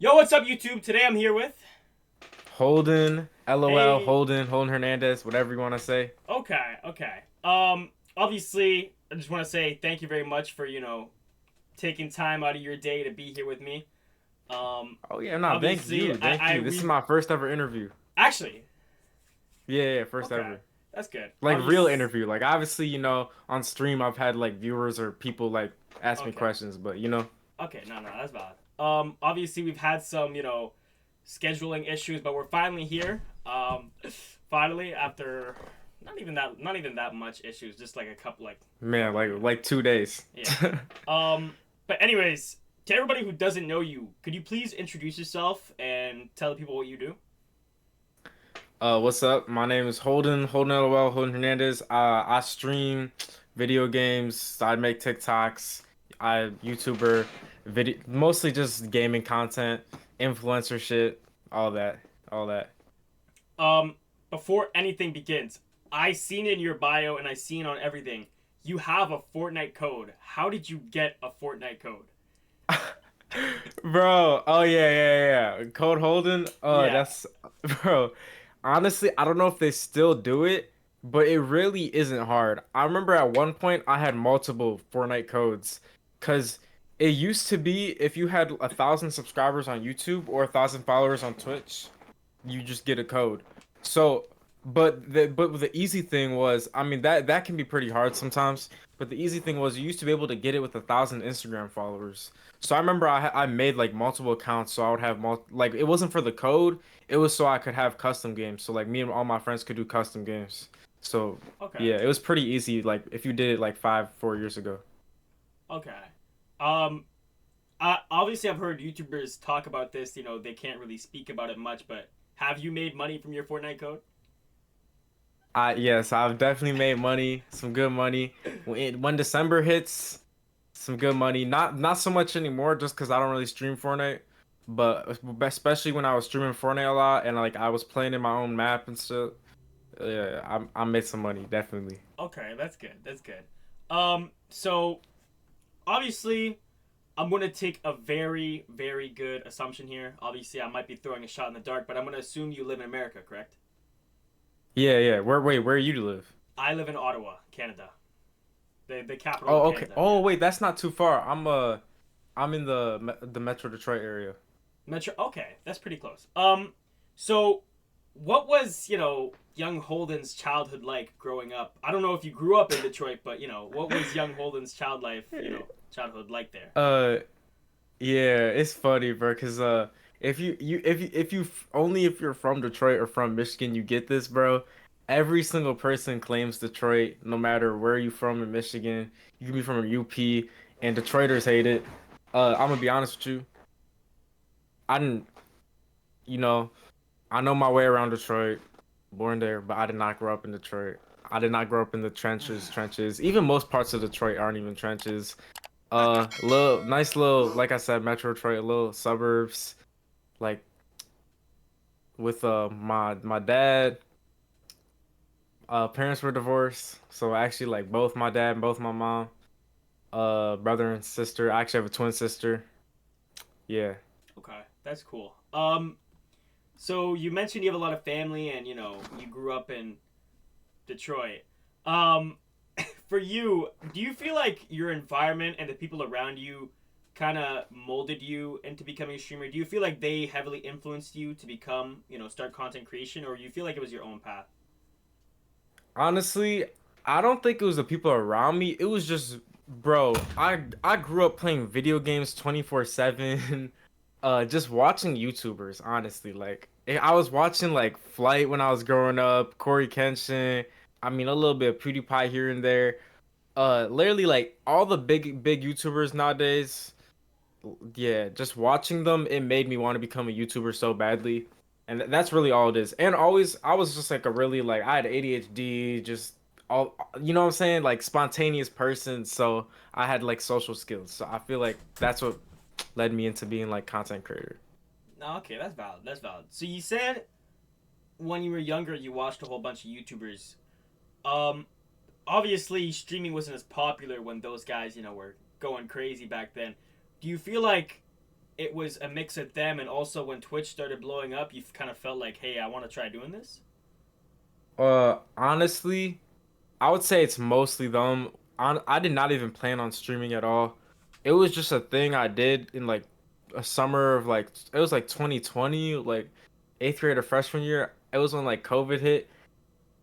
Yo, what's up, YouTube? Today I'm here with. Holden, LOL, Hey. Holden Hernandez, whatever you want to say. Okay. Obviously, I just want to say thank you very much for taking time out of your day to be here with me. Um, Oh yeah, no, thank Obviously, you, thank you. This is we my first ever interview. actually. Yeah, first Okay, ever. that's good. Like real Obviously, interview. Like obviously, on stream I've had like viewers or people like ask me okay, questions, but okay, no, that's valid. Obviously we've had some scheduling issues, but we're finally here. Finally after not even that much issues, just like a couple man, like 2 days. Yeah. But anyways, to everybody who doesn't know you, could you please introduce yourself and tell the people what you do? What's up? My name is Holden LOL, Holden Hernandez. I stream video games, I make TikToks, I YouTuber, video mostly just gaming content, influencer shit, all that, all that. Um, Before anything begins, I seen in your bio and I seen on everything you have a Fortnite code. How did you get a Fortnite code? Bro, oh yeah. Code Holden. Yeah. That's bro. Honestly, I don't know if they still do it, but it really isn't hard. I remember at one point I had multiple Fortnite codes, cause it used to be if you had 1,000 subscribers on YouTube or 1,000 followers on Twitch, you just get a code. So, but the easy thing was, I mean that can be pretty hard sometimes. But the easy thing was you used to be able to get it with 1,000 Instagram followers. So I remember I made like multiple accounts so I would have like it wasn't for the code, it was so I could have custom games. So like me and all my friends could do custom games. So Okay. yeah, it was pretty easy like if you did it like 4 years ago. Okay. Um, Obviously I've heard YouTubers talk about this. They can't really speak about it much, but have you made money from your Fortnite code? I Yes, I've definitely made money, some good money. When December hits, some good money. Not so much anymore just because I don't really stream Fortnite. But especially when I was streaming Fortnite a lot and like I was playing in my own map and stuff. Yeah, I made some money, definitely. Okay, that's good. That's good. So obviously I'm going to take a very, very good assumption here. Obviously, I might be throwing a shot in the dark, but I'm going to assume you live in America, correct? Yeah. Where you live? I live in Ottawa, Canada, the capital of Oh, okay. Canada. Oh, Yeah, wait, that's not too far. I'm in the Metro Detroit area. Metro. Okay, that's pretty close. So what was young Holden's childhood like growing up? I don't know if you grew up in Detroit, but what was young Holden's childhood like there? Uh, yeah, it's funny, bro, 'cause if you only if you're from Detroit or from Michigan, you get this, bro. Every single person claims Detroit, no matter where you from in Michigan. You can be from UP, and Detroiters hate it. I'm gonna be honest with you. I didn't, you know, I know my way around Detroit, born there, but I did not grow up in Detroit. I did not grow up in the trenches. Even most parts of Detroit aren't even trenches. Nice little, like I said, Metro Detroit, little suburbs. Like with my dad, parents were divorced, so actually like both my dad and both my mom, brother and sister. I actually have a twin sister. Yeah. Okay, that's cool. So you mentioned you have a lot of family, and you grew up in Detroit. Um, for you, do you feel like your environment and the people around you kind of molded you into becoming a streamer? Do you feel like they heavily influenced you to become, start content creation, or you feel like it was your own path? Honestly, I don't think it was the people around me. It was just, bro, I grew up playing video games 24/7, just watching YouTubers, honestly. Like I was watching like Flight when I was growing up, Corey Kenshin, I mean a little bit of PewDiePie here and there. Literally like all the big YouTubers nowadays. Yeah, just watching them, it made me want to become a YouTuber so badly. And that's really all it is. And always, I was just like a really like I had ADHD, just all you know what I'm saying, like spontaneous person. So I had like social skills. So I feel like that's what led me into being like content creator. No, okay, that's valid. That's valid. So you said when you were younger, you watched a whole bunch of YouTubers. Um, Obviously, streaming wasn't as popular when those guys, were going crazy back then. Do you feel like it was a mix of them, and also when Twitch started blowing up, you kind of felt like, hey, I want to try doing this? Honestly, I would say it's mostly them. I did not even plan on streaming at all. It was just a thing I did in like a summer of like it was like 2020, like eighth grade or freshman year. It was when like COVID hit.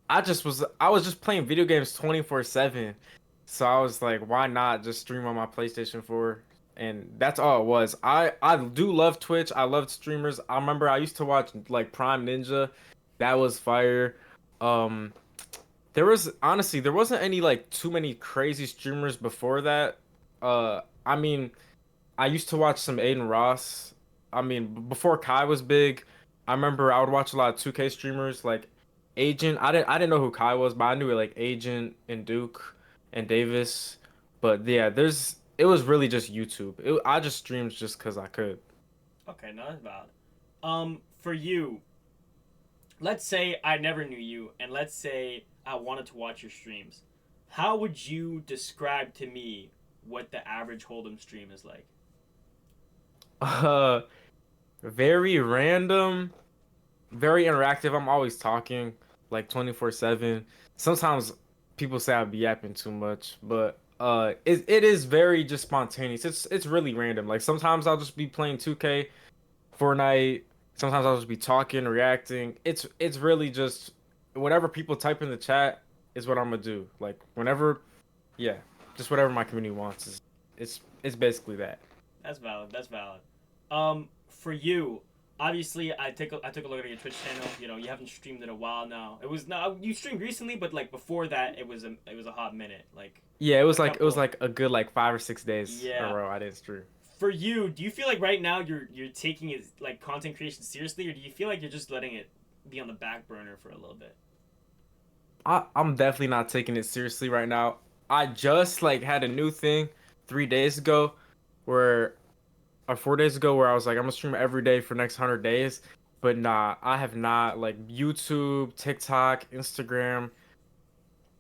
I was just playing video games 24/7. So I was like, why not just stream on my PlayStation 4? And that's all it was. I do love Twitch. I loved streamers. I remember I used to watch like Prime Ninja. That was fire. Um there was honestly there wasn't any like too many crazy streamers before that. I mean, I used to watch some Aiden Ross. I mean, before Kai was big, I remember I would watch a lot of 2K streamers like Agent. I didn't know who Kai was, but I knew it like Agent and Duke and Davis. But yeah, it was really just YouTube. I just streamed just because I could. Okay, no, that's valid. For you, let's say I never knew you, and let's say I wanted to watch your streams. How would you describe to me what the average Hold'em stream is like? Uh, very random, very interactive. I'm always talking like 24/7. Sometimes people say I be yapping too much, but it is very just spontaneous. It's really random. Like sometimes I'll just be playing 2K, Fortnite. Sometimes I'll just be talking, reacting. It's really just whatever people type in the chat is what I'm gonna do. Like whenever, yeah, just whatever my community wants is it's basically that. That's valid. That's valid. For you, obviously, I took a look at your Twitch channel. You know, you haven't streamed in a while now. It was now you streamed recently, but like before that, it was a hot minute. Like Yeah, a it was couple. like a good like 5 or 6 days in a Yeah. row I didn't stream. For you, do you feel like right now you're taking it like content creation seriously, or do you feel like you're just letting it be on the back burner for a little bit? I'm definitely not taking it seriously right now. I just like had a new thing 3 days ago where or 4 days ago where I was like I'm gonna stream every day for next 100 days. But nah, I have not like YouTube, TikTok, Instagram.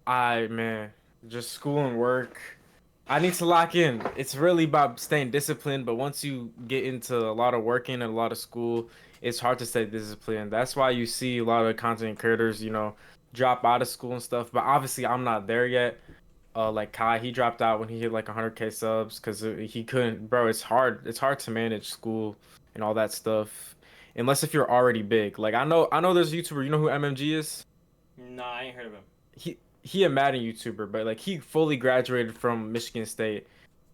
Man, just school and work. I need to lock in. It's really about staying disciplined, but once you get into a lot of working and a lot of school, it's hard to stay disciplined. That's why you see a lot of content creators, drop out of school and stuff. But obviously, I'm not there yet. Like Kai, he dropped out when he hit like 100K subs because he couldn't. Bro, it's hard. It's hard to manage school and all that stuff, unless if you're already big. Like I know there's a YouTuber. You know who MMG is? Nah, I ain't heard of him. He a Madden YouTuber, but like he fully graduated from Michigan State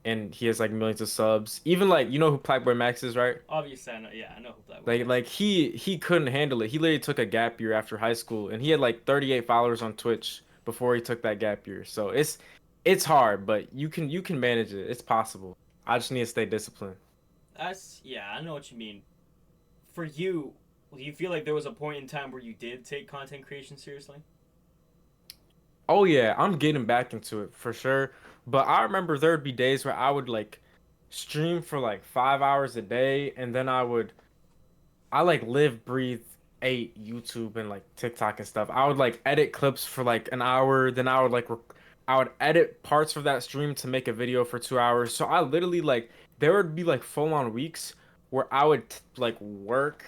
and he has like millions of subs. Even like you know who Blackboy Max is, right? Obviously, I know. Yeah, I know who that Like is. like he couldn't handle it. He literally took a gap year after high school and he had like 38 followers on Twitch before he took that gap year. So it's hard, but you can manage it. It's possible. I just need to stay disciplined. That's yeah, I know what you mean. For you, do you feel like there was a point in time where you did take content creation seriously? Oh yeah, I'm getting back into it for sure. But I remember there would be days where I would like stream for like 5 hours a day and then I like live, breathe, ate YouTube and like TikTok and stuff. I would like edit clips for like an hour, then I would edit parts of that stream to make a video for 2 hours. So I literally like there would be like full on weeks where I would like work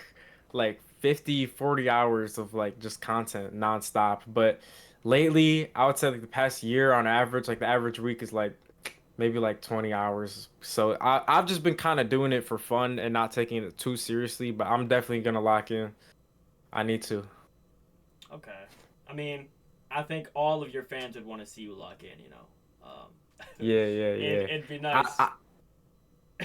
like 50, 40 hours of like just content nonstop. But lately, I would say like the past year on average, like the average week is like maybe like 20 hours. So I've just been kind of doing it for fun and not taking it too seriously, but I'm definitely gonna lock in. I need to. Okay. I mean, I think all of your fans would want to see you lock in. You know, Yeah, yeah, yeah. it'd be I, nice. I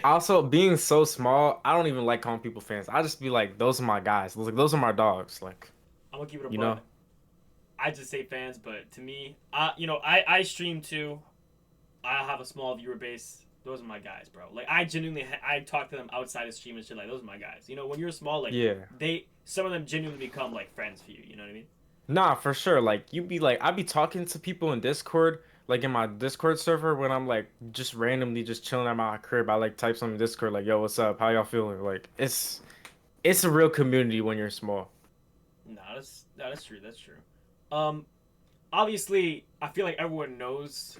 also being so small, I don't even like calling people fans. I just be like, those are my guys. Those are my dogs. Like, I'm gonna keep it a you buck. know? I just say fans, but to me, I stream too. I have a small viewer base. Those are my guys, bro. Like I genuinely, I talk to them outside of stream and shit. Like those are my guys. You know, when you're small, like Yeah. some of them genuinely become like friends for you. You know what I mean? Nah, for sure. Like you be like I be talking to people in Discord, like in my Discord server when I'm like just randomly just chilling at my crib. I like type something in Discord like, "Yo, what's up? How y'all feeling?" Like it's a real community when you're small. No, that's true. That's true. Um, Obviously, I feel like everyone knows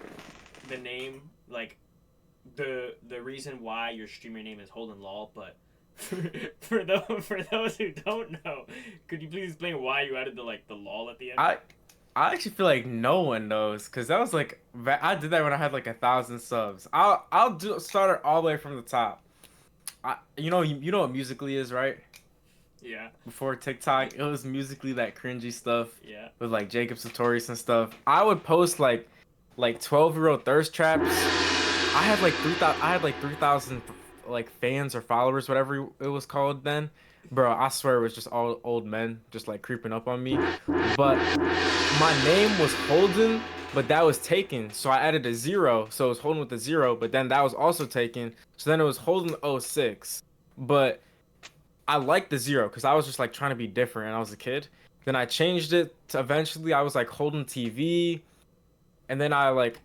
the name. Like the reason why your streamer name is HoldenLol, but for those who don't know, could you please explain why you added the lol at the end? I actually feel like no one knows because that was like I did that when I had like 1,000 subs. I'll do start it all the way from the top. You know what Musically is, right? Yeah, Before TikTok, it was Musically, that cringy stuff yeah. with like Jacob Sartorius and stuff. I would post like 12-year-old thirst traps. I had like 3,000. I had like 3,000 like fans or followers, whatever it was called then. Bro, I swear it was just all old men just like creeping up on me. But my name was Holden, but that was taken. So I added a zero. So it was Holden with a zero, but then that was also taken. So then it was Holden 06. But I liked the zero because I was just like trying to be different and I was a kid. Then I changed it to eventually I was like Holden TV. And then I like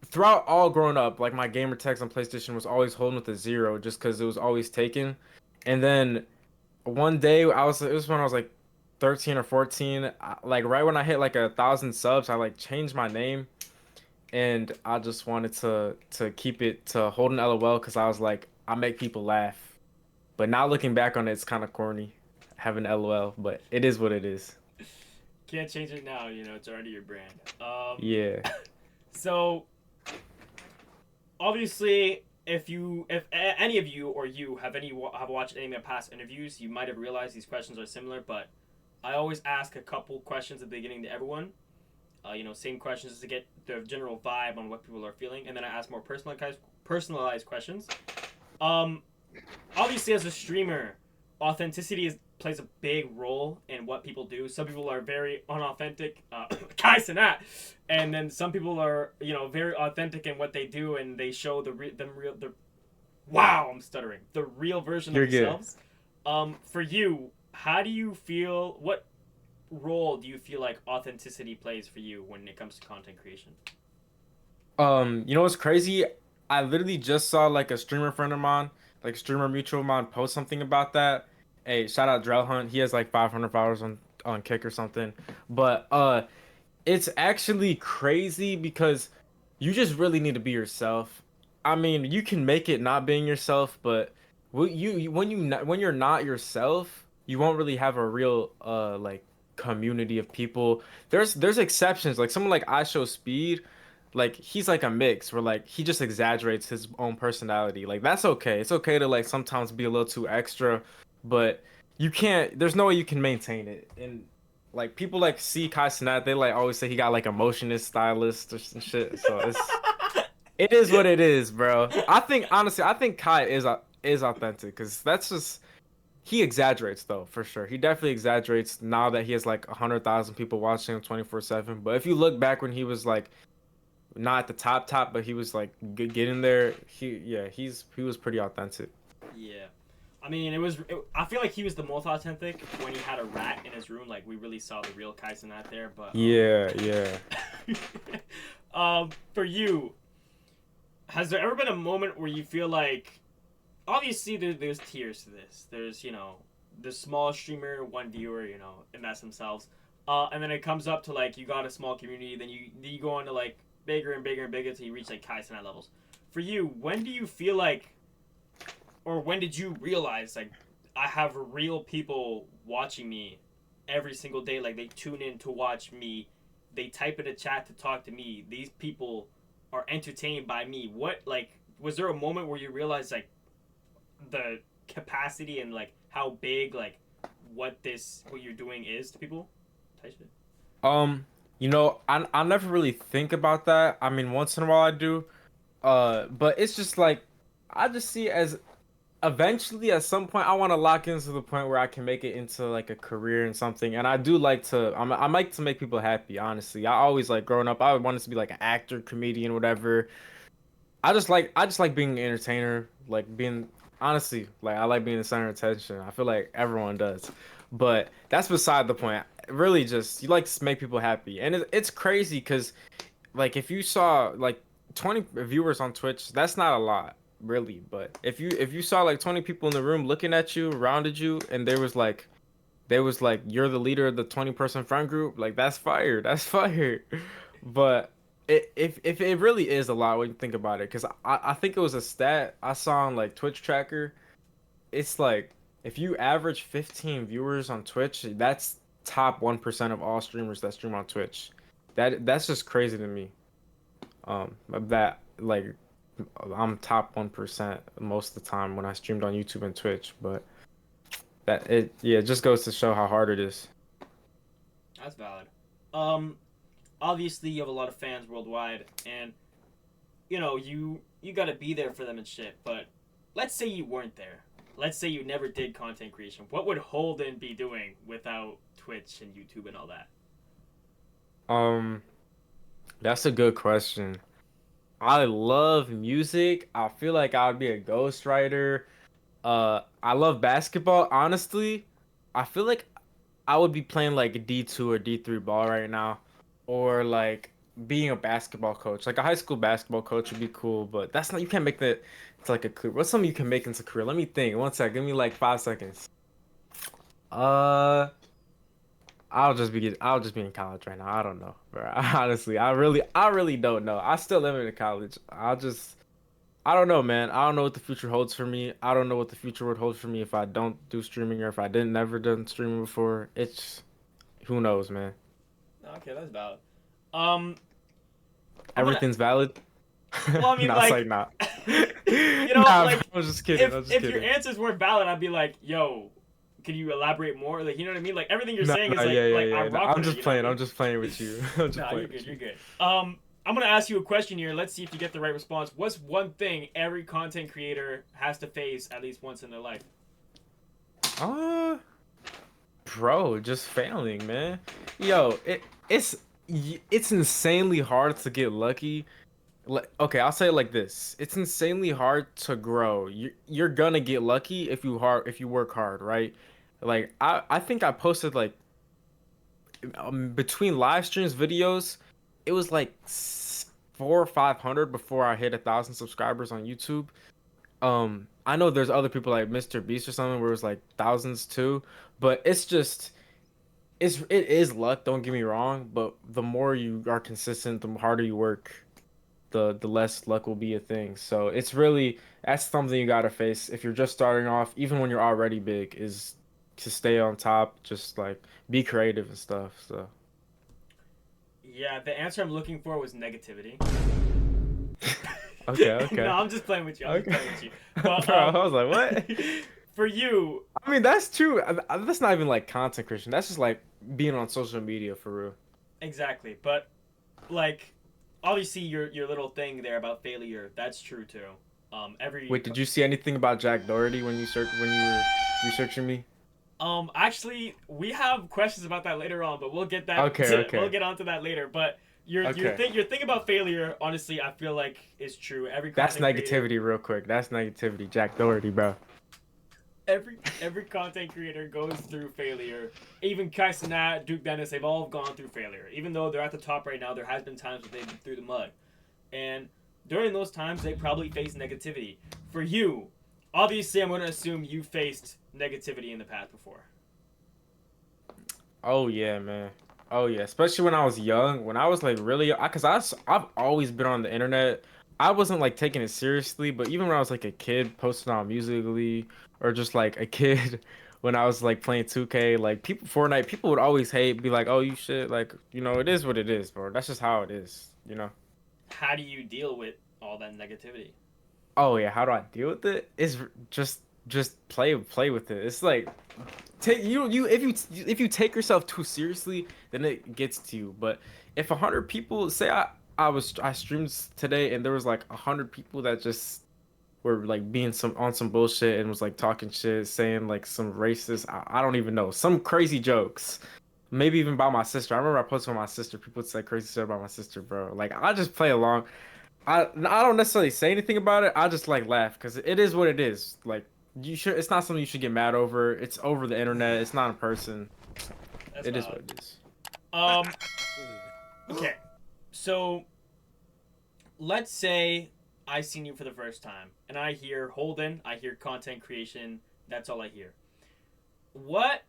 throughout all growing up, like my gamer tags on PlayStation was always Holden with a zero just because it was always taken. And then one day it was when I was like 13 or 14, like right when I hit like 1,000 subs, I like changed my name and I just wanted to keep it to Holden LOL because I was like I make people laugh. But now looking back on it, it's kind of corny having LOL, but it is what it is. Can't change it now. You know, it's already your brand. Yeah. So obviously, if any of you or you have watched any of my past interviews, you might have realized these questions are similar. But I always ask a couple questions at the beginning to everyone. Same questions to get the general vibe on what people are feeling, and then I ask more personalized questions. Um, Obviously, as a streamer, plays a big role in what people do. Some people are very unauthentic, guys and that, and then some people are very authentic in what they do, and they show the wow, I'm stuttering, the real version You're of good. themselves. For you, how do you feel? What role do you feel like authenticity plays for you when it comes to content creation? You know what's crazy? I literally just saw like a streamer friend of mine, like streamer mutual of mine, post something about that. Hey, shout out Drell Hunt. He has like 500 followers on Kick or something. But it's actually crazy because you just really need to be yourself. I mean, you can make it not being yourself, but when you're not yourself, you won't really have a real like community of people. There's exceptions, like someone like I Show Speed, like he's like a mix where like he just exaggerates his own personality. Like that's okay. It's okay to like sometimes be a little too extra, but you can't. There's no way you can maintain it. And like people like see Kai Cenat, they like always say he got like a motionist stylist or some shit. So it is what it is, bro. I think honestly, I think Kai is authentic because that's just he exaggerates though for sure. He definitely exaggerates now that he has like 100,000 people watching him 24/7. But if you look back when he was like not at the top, but he was like getting there, he was pretty authentic. Yeah. I mean, I feel like he was the most authentic when he had a rat in his room. Like, we really saw the real Kaisen out there. But Yeah, yeah. for you, has there ever been a moment where you feel like, obviously, there's tiers to this. There's the small streamer, one viewer, and that's themselves. And then it comes up to like you got a small community, then you go on to like bigger and bigger and bigger until you reach like Kaisen levels. For you, when do you feel like, or when did you realize like I have real people watching me every single day? Like they tune in to watch me, they type in a chat to talk to me. These people are entertained by me. What like was there a moment where you realized like the capacity and like how big like what you're doing is to people? Type shit. Um, I never really think about that. I mean, once in a while I do. But it's just like I just see it as eventually at some point I want to lock into the point where I can make it into like a career and something. And I do like to I like to make people happy, honestly. I always like growing up I wanted to be like an actor, comedian, whatever. I just like being an entertainer, like being honestly, like I like being the center of attention. I feel like everyone does. But that's beside the point. Really just you like to make people happy. And it's crazy cuz like if you saw like 20 viewers on Twitch, that's not a lot, really. But if you saw like 20 people in the room looking at you, around you, and there was like you're the leader of the 20-person friend group, like that's fire. That's fire. But if it really is a lot when you think about it, because I think it was a stat I saw on like Twitch Tracker. It's like if you average 15 viewers on Twitch, that's top 1% of all streamers that stream on Twitch. That's just crazy to me. That like I'm top 1% most of the time when I streamed on YouTube and Twitch, but that it yeah, it just goes to show how hard it is. That's valid. Um, Obviously you have a lot of fans worldwide, and you got to be there for them and shit. But let's say you weren't there. Let's say you never did content creation. What would Holden be doing without Twitch and YouTube and all that? Um, that's a good question. I love music. I feel like I would be a ghostwriter. I love basketball. Honestly, I feel like I would be playing like a D2 or D3 ball right now, or like being a basketball coach. Like a high school basketball coach would be cool, but that's not, you can't make that it's like a career. What's something you can make into a career? Let me think. One sec. Give me like 5 seconds. Uh, I'll just be in college right now. I don't know, bro. Honestly, I really don't know. I still live in college. I don't know, man. I don't know what the future holds for me. I don't know what the future would hold for me if I don't do streaming or if I didn't never done streaming before. It's who knows, man. Okay, that's valid. Um, I'm gonna. Everything's valid. Well, I mean, No, it's like, like not. like, Nah, bro, I was just kidding. I was just if your kidding. answers weren't valid, I'd be like, yo, can you elaborate more? Like, you know what I mean? Like, everything you're No, saying is no, yeah, yeah, like I yeah. No, rock I'm with it. just You know what playing. I I'm mean? just playing with you. I'm just No, you're playing good. with You're you. good. I'm gonna ask you a question here. Let's see if you get the right response. What's one thing every content creator has to face at least once in their life? Uh, bro, just failing, man. Yo, it's insanely hard to get lucky. Like, okay, I'll say it like this. It's insanely hard to grow. You're gonna get lucky if you work hard, right? Like I think I posted like between live streams videos, it was like 400 or 500 before I hit 1,000 subscribers on YouTube. I know there's other people like Mr. Beast or something where it was like thousands too, but it is luck, don't get me wrong, but the more you are consistent, the harder you work, the less luck will be a thing. So it's really that's something you gotta face if you're just starting off, even when you're already big, is to stay on top, just like be creative and stuff. So Yeah, the answer I'm looking for was negativity. okay, No, okay. I'm just playing with you. I'm just Okay. playing with you. But Bro, I was like, what? for you, I mean, that's true. That's not even like content creation. That's just like being on social media for real. exactly. But like, obviously, your little thing there about failure, that's true too. Every Wait, did you see anything about Jack Doherty when you were researching me? actually, we have questions about that later on, but Okay, we'll okay, get onto that later. But okay. your thing about failure, honestly, I feel like is true. Every That's content creator, negativity, real quick. That's negativity, Jack Doherty, bro. every content creator goes through failure. Even Kai Cenat, Duke Dennis, they've all gone through failure. Even though they're at the top right now, there has been times where they've been through the mud, and during those times, they probably face negativity. For you, obviously, I'm going to assume you faced negativity in the past before. Oh yeah, man. Oh yeah, especially when I was young, when I was like really, I've always been on the internet. I wasn't like taking it seriously, but even when I was like a kid posting on Musical.ly or just like a kid when I was like playing 2K, like people Fortnite, people would always hate, be like, "Oh, you should like, it is what it is, bro. That's just how it is, you know." How do you deal with all that negativity? Oh yeah, how do I deal with it? It's just play with it. It's like take you if you take yourself too seriously, then it gets to you. But if 100 people say I streamed today and there was like 100 people that just were like being some bullshit and was like talking shit, saying like some racist I don't even know some crazy jokes. Maybe even about my sister. I remember I posted on my sister. People would say crazy shit about my sister, bro. Like I just play along. I don't necessarily say anything about it. I just like laugh because it is what it is. Like you should. It's not something you should get mad over. It's over the internet. It's not in person. That's It is what valid. it is. Um, okay. So let's say I seen you for the first time and I hear Holden, I hear content creation, that's all I hear. What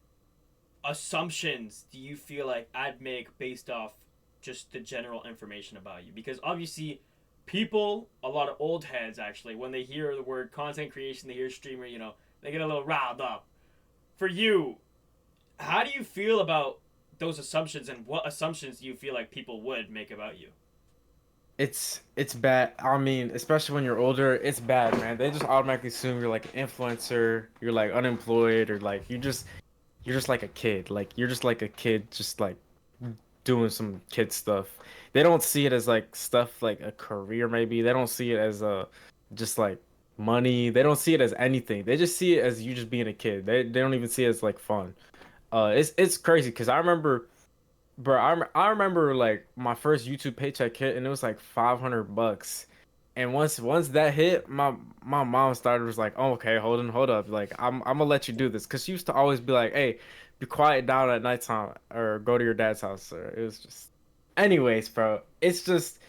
assumptions do you feel like I'd make based off just the general information about you? Because obviously, people, a lot of old heads actually, when they hear the word content creation, they hear streamer, they get a little riled up. For you, how do you feel about those assumptions, and what assumptions do you feel like people would make about you? It's bad. I mean, especially when you're older, it's bad, man. They just automatically assume you're like an influencer, you're like unemployed, or like you're just like a kid. Like you're just like a kid, just like doing some kid stuff. They don't see it as like stuff like a career maybe. They don't see it as a just like money. They don't see it as anything. They just see it as you just being a kid. They don't even see it as like fun. It's crazy because I remember, bro. I remember like my first YouTube paycheck hit and it was like $500. And once that hit, my mom started was like, "Oh, okay, hold up. Like I'm gonna let you do this." 'Cause she used to always be like, "Hey, be quiet down at nighttime or go to your dad's house." Or it was just anyways, bro. It's just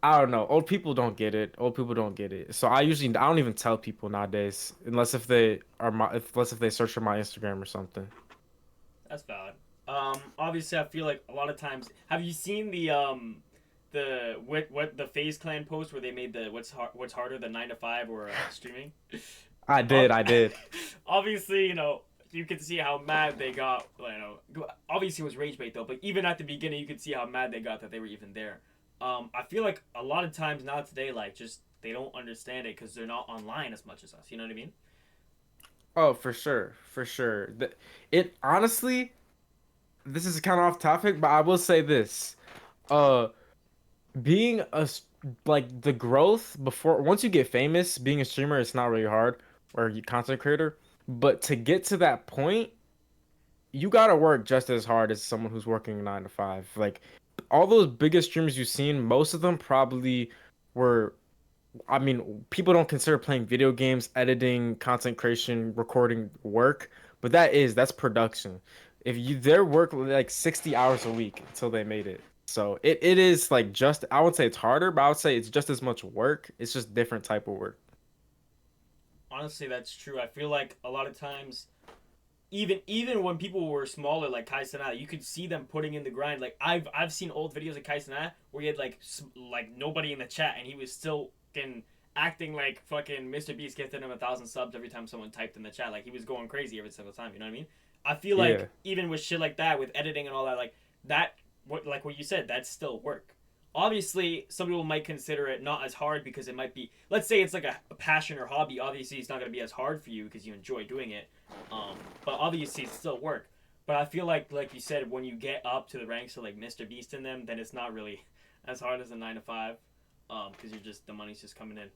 I don't know. Old people don't get it. Old people don't get it. So I don't even tell people nowadays unless if they are unless if they search for my Instagram or something. That's valid. Obviously, I feel like a lot of times. Have you seen the FaZe Clan post where they made the what's harder, the 9 to 5 or streaming? I Ob- did, I did. Obviously, you could see how mad they got. Obviously it was rage bait though, but even at the beginning, you could see how mad they got that they were even there. I feel like a lot of times now today, like just they don't understand it because they're not online as much as us. You know what I mean? Oh, for sure, for sure. It honestly, this is kind of off topic, but I will say this. Uh, being like the growth before once you get famous, being a streamer, it's not really hard or you content creator. But to get to that point, you gotta work just as hard as someone who's working 9 to 5. Like all those biggest streamers you've seen, most of them probably were. I mean, people don't consider playing video games, editing, content creation, recording work, but that's production. If you their work like 60 hours a week until they made it. So it is like just I would say it's harder, but I would say it's just as much work. It's just different type of work. Honestly, that's true. I feel like a lot of times, even when people were smaller, like Kai Cenat, you could see them putting in the grind. Like I've seen old videos of Kai Cenat where he had like nobody in the chat, and he was still fucking acting like fucking Mr. Beast gifted him 1,000 subs every time someone typed in the chat. Like he was going crazy every single time. You know what I mean? I feel like Yeah. even with shit like that, with editing and all that, that, what you said, that's still work. Obviously, some people might consider it not as hard because it might be, let's say it's like a passion or hobby. Obviously, it's not going to be as hard for you because you enjoy doing it. But obviously, it's still work. But I feel like you said, when you get up to the ranks of like Mr. Beast in them, then it's not really as hard as a 9 to 5, because you're just the money's just coming in.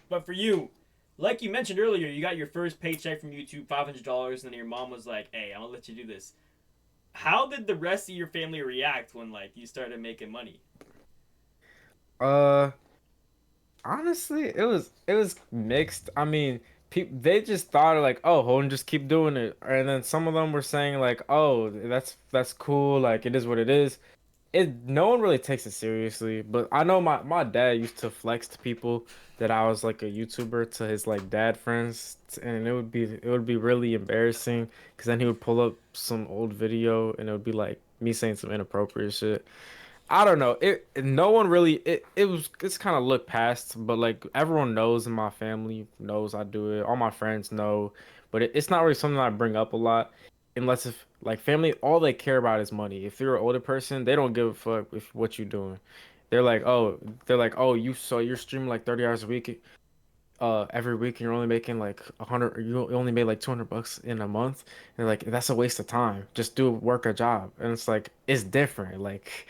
But for you, like you mentioned earlier, you got your first paycheck from YouTube, $500, and then your mom was like, "Hey, I'm gonna let you do this." How did the rest of your family react when like you started making money? Uh, Honestly, it was mixed. I mean, people they just thought like, oh, Holden, just keep doing it, and then some of them were saying like, oh, that's cool, like it is what it is. No one really takes it seriously, but I know my dad used to flex to people that I was like a YouTuber to his like dad friends, and it would be really embarrassing because then he would pull up some old video and it would be like me saying some inappropriate shit. I don't know. No one really it's kind of looked past, but like everyone knows in my family knows I do it. All my friends know, but it's not really something I bring up a lot unless if like family all they care about is money. If you're an older person, they don't give a fuck with what you're doing. They're like, "Oh, you're streaming like 30 hours a week every week and you're only making like 100 or you only made like $200 in a month." And they're like, "That's a waste of time. Just do work a job." And it's like it's different. Like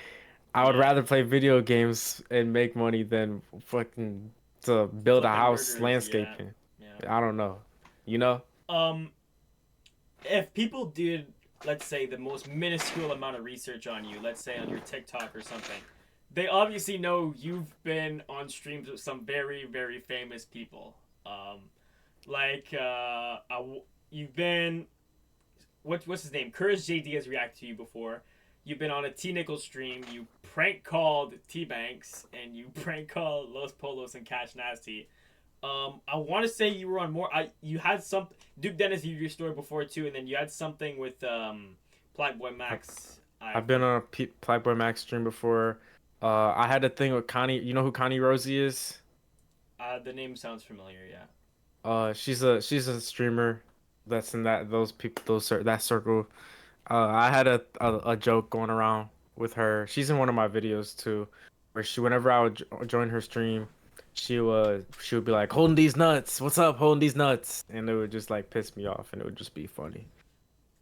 I would Yeah, rather play video games and make money than fucking to build a flipping house burgers. Yeah, landscaping. yeah. I don't know. You know? Um, if people did, let's say, the most minuscule amount of research on you, let's say on your TikTok or something, they obviously know you've been on streams with some very, very famous people. Like you've been, what's his name? Courage JD has reacted to you before. You've been on a Tnickelss stream. You prank called Tbvnks and you prank called Los Polos and Cash Nasty. I want to say you were on more. You had some Duke Dennis. You your story before too, and then you had something with Black Boy Max. I I've been on a Playboy Max stream before. I had a thing with Connie. You know who Connie Rosie is? the name sounds familiar. Yeah. She's a streamer that's in those people that circle. I had a joke going around with her. She's in one of my videos too, where whenever I would join her stream, she would be like, "Holding these nuts, what's up, holding these nuts?" And it would just like piss me off, and it would just be funny.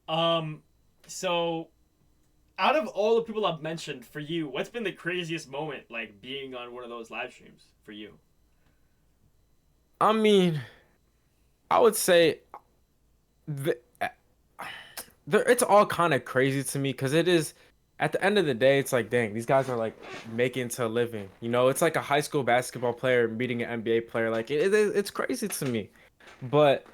Um. So, out of all the people I've mentioned, for you, what's been the craziest moment like being on one of those live streams for you? I mean, I would say the, it's all kind of crazy to me because it is. At the end of the day, it's like, dang, these guys are like making to a living. You know, it's like a high school basketball player meeting an NBA player. Like it's crazy to me. But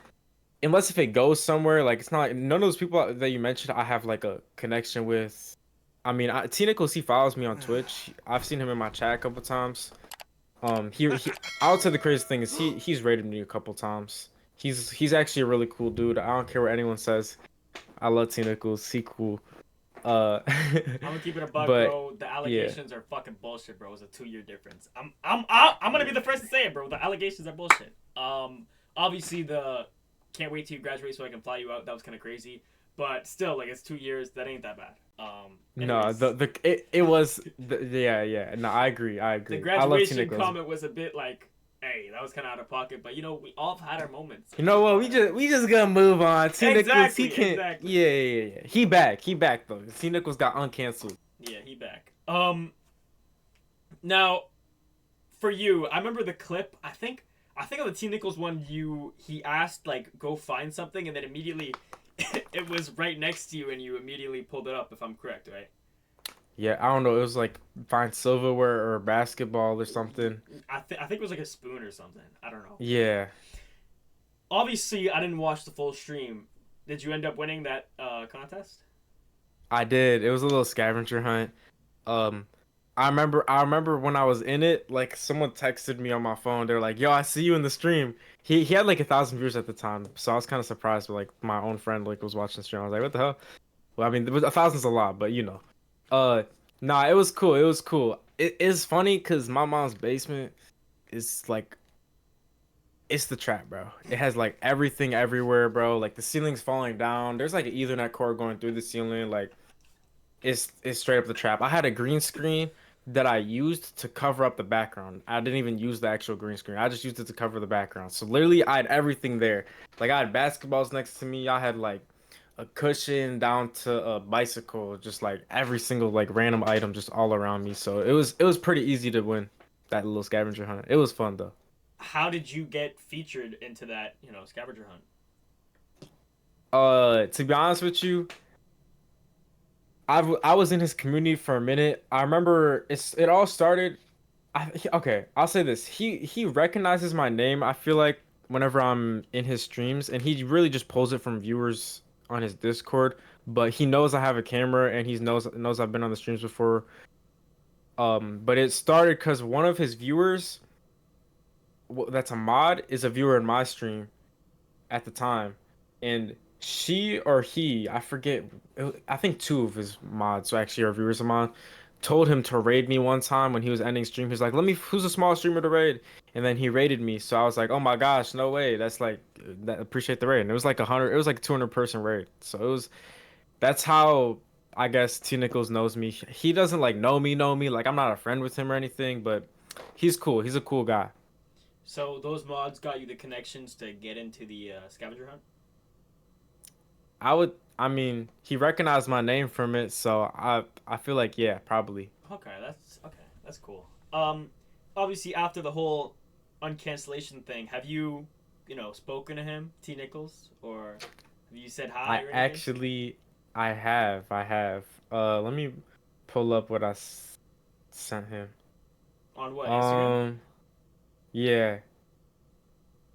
unless if it goes somewhere, like it's not none of those people that you mentioned I have like a connection with. I mean, Tnickelss, he follows me on Twitch. I've seen him in my chat a couple times. He I would say the craziest thing is he's rated me a couple times. He's actually a really cool dude. I don't care what anyone says. I love Tnickelss. He cool. Uh, I'm gonna keep it a bug, but bro. The yeah, allegations are fucking bullshit, bro. It's a 2 year difference. I'm gonna be the first to say it, bro. The allegations are bullshit. Obviously the can't wait till you graduate so I can fly you out. That was kind of crazy, but still, like it's 2 years. That ain't that bad. no, Anyways, it was yeah, yeah. No, I agree. I the agree. I love graduation Tnickelss. comment was a bit like, hey, that was kind of out of pocket, but you know, we all have had our moments. You know what? We just gonna move on. T Nichols, he Exactly, can't. exactly. Yeah, yeah, yeah. He back though. T Nichols got uncanceled. Yeah, he back. Now for you, I remember the clip. I think on the Tbvnks one, he asked like go find something, and then immediately it was right next to you, and you immediately pulled it up. If I'm correct, right? Yeah, I don't know. It was like find silverware or basketball or something. I think it was like a spoon or something. I don't know. Yeah, Obviously, I didn't watch the full stream. Did you end up winning that contest? I did. It was a little scavenger hunt. Um, I remember when I was in it, like someone texted me on my phone. They're like, "Yo, I see you in the stream." He had like 1,000 viewers at the time, so I was kind of surprised. But like my own friend like was watching the stream. I was like, "What the hell?" Well, I mean, there was 1,000's a lot, but you know. Uh, nah, it was cool. It was cool. It is funny because my mom's basement is like it's the trap, bro. It has like everything everywhere, bro. Like the ceiling's falling down. There's like an Ethernet cord going through the ceiling. Like it's straight up the trap. I had a green screen that I used to cover up the background. I didn't even use the actual green screen. I just used it to cover the background. So literally, I had everything there. Like I had basketballs next to me. I had like a cushion down to a bicycle, just like every single like random item just all around me. So it was pretty easy to win that little scavenger hunt. It was fun though. How did you get featured into that scavenger hunt? To be honest with you, I was in his community for a minute. I remember it all started. Okay, I'll say this. He recognizes my name. I feel like whenever I'm in his streams, and he really just pulls it from viewers on his Discord. But he knows I have a camera, and he knows I've been on the streams before. But it started because one of his viewers, that's a mod, is a viewer in my stream at the time, and she or he, I forget, I think two of his mods, so actually our viewers of mine, told him to raid me one time when he was ending stream. He's like, "Let me, who's a small streamer to raid?" And then he raided me, so I was like, "Oh my gosh, no way!" That's like, that appreciate the raid. And it was like 100, it was like a 200-person raid. So it was that's how I guess T Nichols knows me. He doesn't like know me. Like I'm not a friend with him or anything, but he's cool. He's a cool guy. So those mods got you the connections to get into the scavenger hunt. I mean, he recognized my name from it, so I feel like yeah, probably. That's cool. Obviously after the whole uncancellation thing, have you, spoken to him, T Nichols, or have you said hi I or anything? actually I have. Let me pull up what sent him. On what, Instagram? Um, yeah.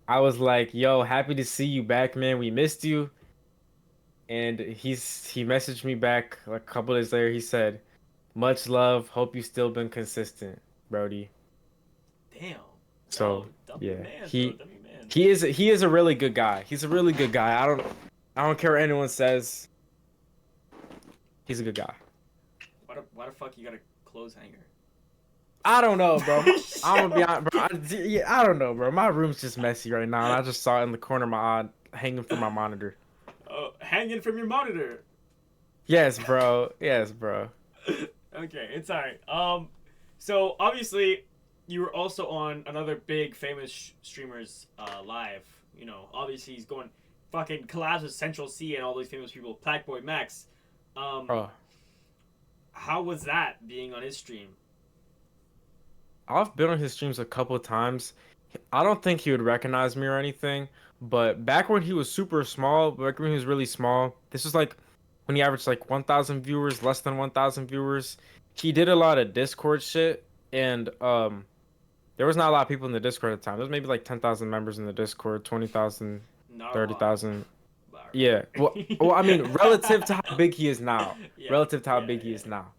I was like, "Yo, happy to see you back, man. We missed you." And he messaged me back like a couple days later. He said, "Much love. Hope you still been consistent, Brody." Damn. Yo, So W yeah, man's, bro. he W man's. he is a really good guy. He's a really good guy. I don't care what anyone says. He's a good guy. Why the fuck you got a clothes hanger? I don't know, bro. I'm gonna be Yo. honest, bro. Yeah, I don't know, bro. My room's just messy right now, and I just saw it in the corner of my eye, hanging from my monitor. Oh, hanging from your monitor. Yes, bro. Yes, bro. Okay, it's alright. So obviously, you were also on another big famous streamers live. You know, obviously he's going fucking collabs with Central C and all these famous people. Packboy Max. Um, Oh, how was that being on his stream? I've been on his streams a couple of times. I don't think he would recognize me or anything, but back when he was super small, back when he was really small, this was like when he averaged like 1,000 viewers, less than 1,000 viewers. He did a lot of Discord shit, and there was not a lot of people in the Discord at the time. There was maybe like 10,000 members in the Discord, 20,000, Not a lot. 30,000. Yeah. Well, Alright. well, I mean, relative to how big he is now. Yeah, Relative to how yeah, big he yeah. is now.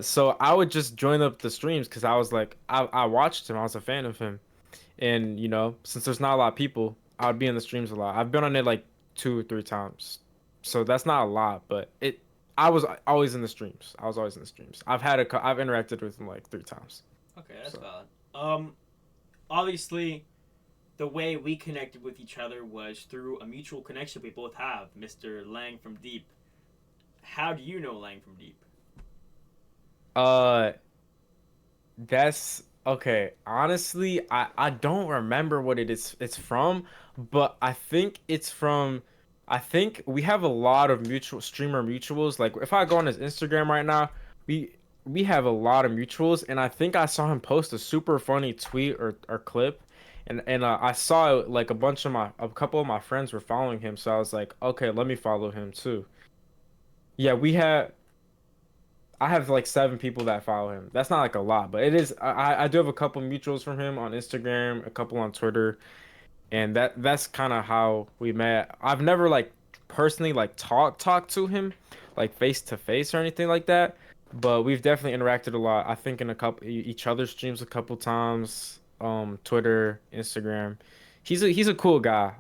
So I would just join up the streams because I was like, I watched him. I was a fan of him. And, you know, since there's not a lot of people, I would be in the streams a lot. I've been on it like 2 or 3 times. So that's not a lot, but I was always in the streams. I was always in the streams. I've interacted with him like 3 times. Okay, that's So valid. Obviously, the way we connected with each other was through a mutual connection we both have, Mr. Lang from Deep. How do you know Lang from Deep? uh that's okay. Honestly, I don't remember what it's from, but I think we have a lot of mutual streamer mutuals. Like if I go on his Instagram right now, we have a lot of mutuals, and I think I saw him post a super funny tweet or clip, and I saw like a couple of my friends were following him, so I was like, okay, let me follow him too. Yeah, I have like 7 people that follow him. That's not like a lot, but it is. I do have a couple mutuals from him on Instagram, a couple on Twitter, and that's kind of how we met. I've never like personally like talked to him like face to face or anything like that, but we've definitely interacted a lot. I think in a couple each other's streams a couple times, Twitter, Instagram. He's a cool guy.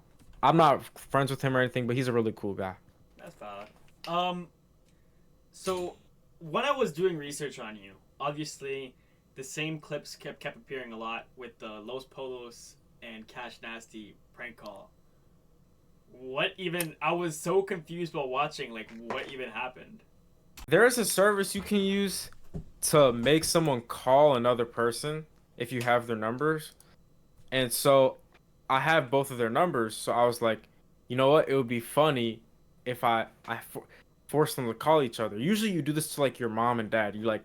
I'm not friends with him or anything, but he's a really cool guy. That's valid. Um, so when I was doing research on you, obviously the same clips kept appearing a lot with the Los Polos and Cash Nasty prank call. What even? I was so confused while watching. Like, what even happened? There is a service you can use to make someone call another person if you have their numbers. And so I have both of their numbers. So I was like, you know what? It would be funny if force them to call each other. Usually you do this to like your mom and dad. You like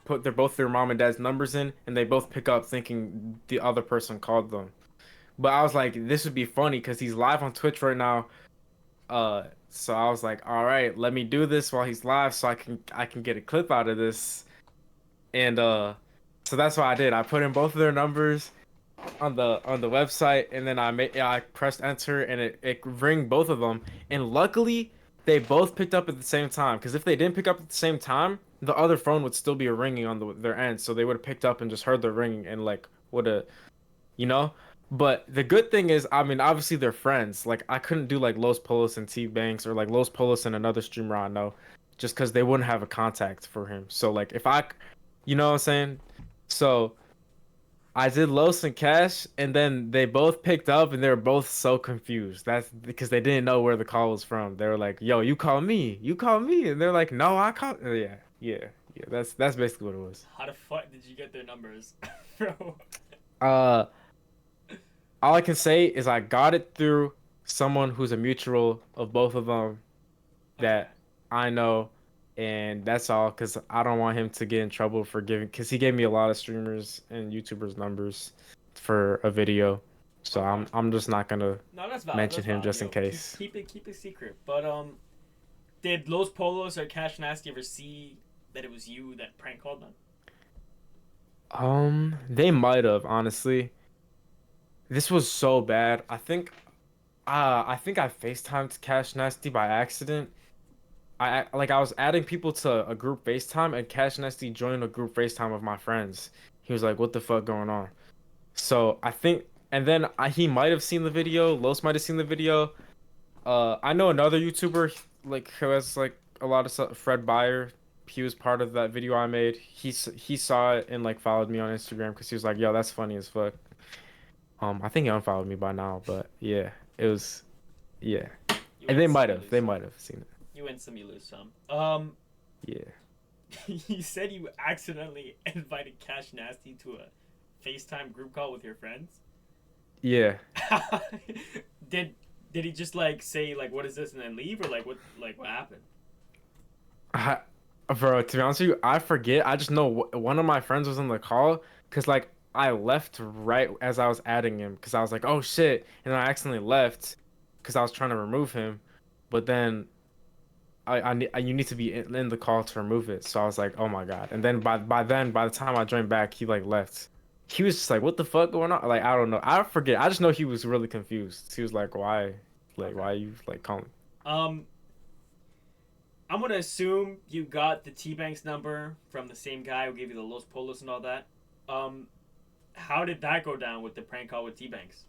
put their mom and dad's numbers in and they both pick up thinking the other person called them. But I was like, this would be funny because he's live on Twitch right now. So I was like, all right, let me do this while he's live so I can get a clip out of this. And so that's what I did. I put in both of their numbers on the website, and then I pressed enter, and it rang both of them. And luckily, they both picked up at the same time. Because if they didn't pick up at the same time, the other phone would still be ringing on their end. So they would have picked up and just heard the ringing and like would have, you know. But the good thing is, I mean, obviously they're friends. Like I couldn't do like Los Polos and Tbvnks or like Los Polos and another streamer I know, just because they wouldn't have a contact for him. So like if you know what I'm saying? So I did Los and Cash, and then they both picked up, and they were both so confused. That's because they didn't know where the call was from. They were like, "Yo, you call me," and they're like, "No, I call." Yeah, yeah, yeah. That's basically what it was. How the fuck did you get their numbers, bro? Uh, all I can say is I got it through someone who's a mutual of both of them Okay. that I know, and that's all. Cause I don't want him to get in trouble for giving, cause he gave me a lot of streamers and YouTubers numbers for a video, so Okay. I'm just not gonna No, that's valid. mention That's him valid. just in Yo, case. keep it secret. But did Los Polos or Cash Nasty ever see that it was you that prank called them? They might have honestly. This was so bad. I think I FaceTimed Cash Nasty by accident. I was adding people to a group FaceTime and Cash Nasty joined a group FaceTime of my friends. He was like, "What the fuck going on?" So I think, and then he might have seen the video. Los might have seen the video. I know another YouTuber like who has like a lot of stuff, Fred Beyer. he was part of that video I made. He saw it and like followed me on Instagram because he was like, "Yo, that's funny as fuck." I think he unfollowed me by now, but yeah, it was yeah. You And win some, you lose they some. might have seen it. You win some, you lose some. Yeah. You said you accidentally invited Cash Nasty to a FaceTime group call with your friends. Yeah. did did he just like say like what is this and then leave or what happened? I, bro, to be honest with you, I forget. I just know one of my friends was on the call because like I left right as I was adding him because I was like, oh shit, and then I accidentally left because I was trying to remove him, but then you need to be in the call to remove it. So I was like, oh my God. And then by the time I joined back, he like left. He was just like, what the fuck going on? Like I don't know. I forget. I just know he was really confused. He was like, why? Like Okay. why you like calling? Um, I'm gonna assume you got the Tbvnks number from the same guy who gave you the Los Polos and all that. Um, how did that go down with the prank call with Tbvnks?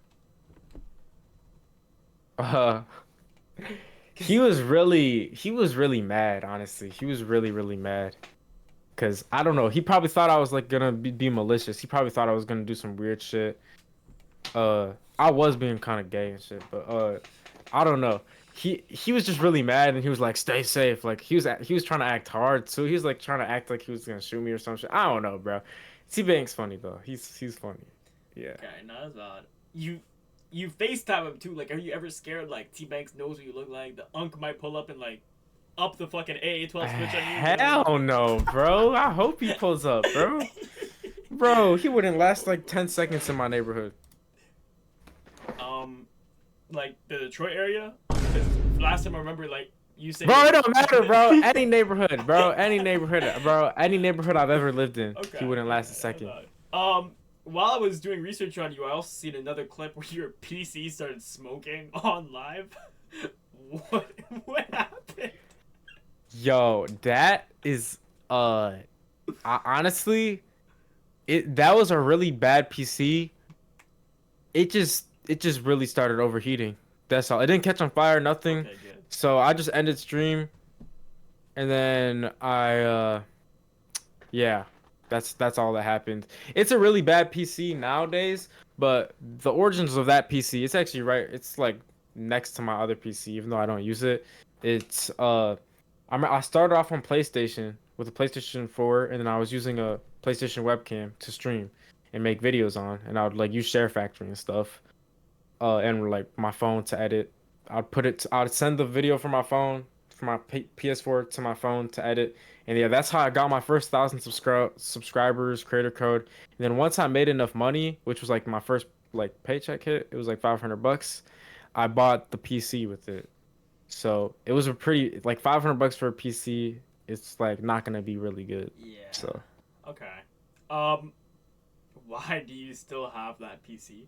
Uh, Cause he was really mad, honestly. He was really mad. Cause I don't know. He probably thought I was like gonna be malicious. He probably thought I was gonna do some weird shit. I was being kind of gay and shit, but I don't know. He was just really mad and he was like, "Stay safe." Like he was trying to act hard too. He was like trying to act like he was gonna shoot me or some shit. I don't know, bro. T-Bank's funny though. He's funny. Yeah. okay, no, that's odd. You FaceTime him too. Like, are you ever scared like Tbvnks knows what you look like? The unk might pull up and like up the fucking AA12 switch on you. You know? Hell no, bro. I hope he pulls up, bro. Bro, he wouldn't last like 10 seconds in my neighborhood. um, like the Detroit area. 'Cause last time I remember, like you said. Bro, it don't matter, bro. Any neighborhood, bro. Any neighborhood, bro. Any neighborhood I've ever lived in, Okay, he wouldn't last a okay, I second. thought. While I was doing research on you, I also seen another clip where your PC started smoking on live. what what happened? Yo, that is honestly, that was a really bad PC. It just really started overheating. That's all. It didn't catch on fire, nothing. Okay, good. So I just ended stream, and then yeah, that's all that happened. It's a really bad PC nowadays, but the origins of that PC, it's actually right. It's like next to my other PC, even though I don't use it. It's I started off on PlayStation with a PlayStation 4, and then I was using a PlayStation webcam to stream and make videos on, and I would like use Share Factory and stuff, and like my phone to edit. I'd send the video from my phone, from my PS4 to my phone to edit, and yeah, that's how I got my first 1,000 subscribers, creator code. And then once I made enough money, which was like my first like paycheck hit, it was like $500. I bought the PC with it. So it was a pretty like $500 for a PC. It's like not gonna be really good. Yeah. So Okay. Um, why do you still have that PC?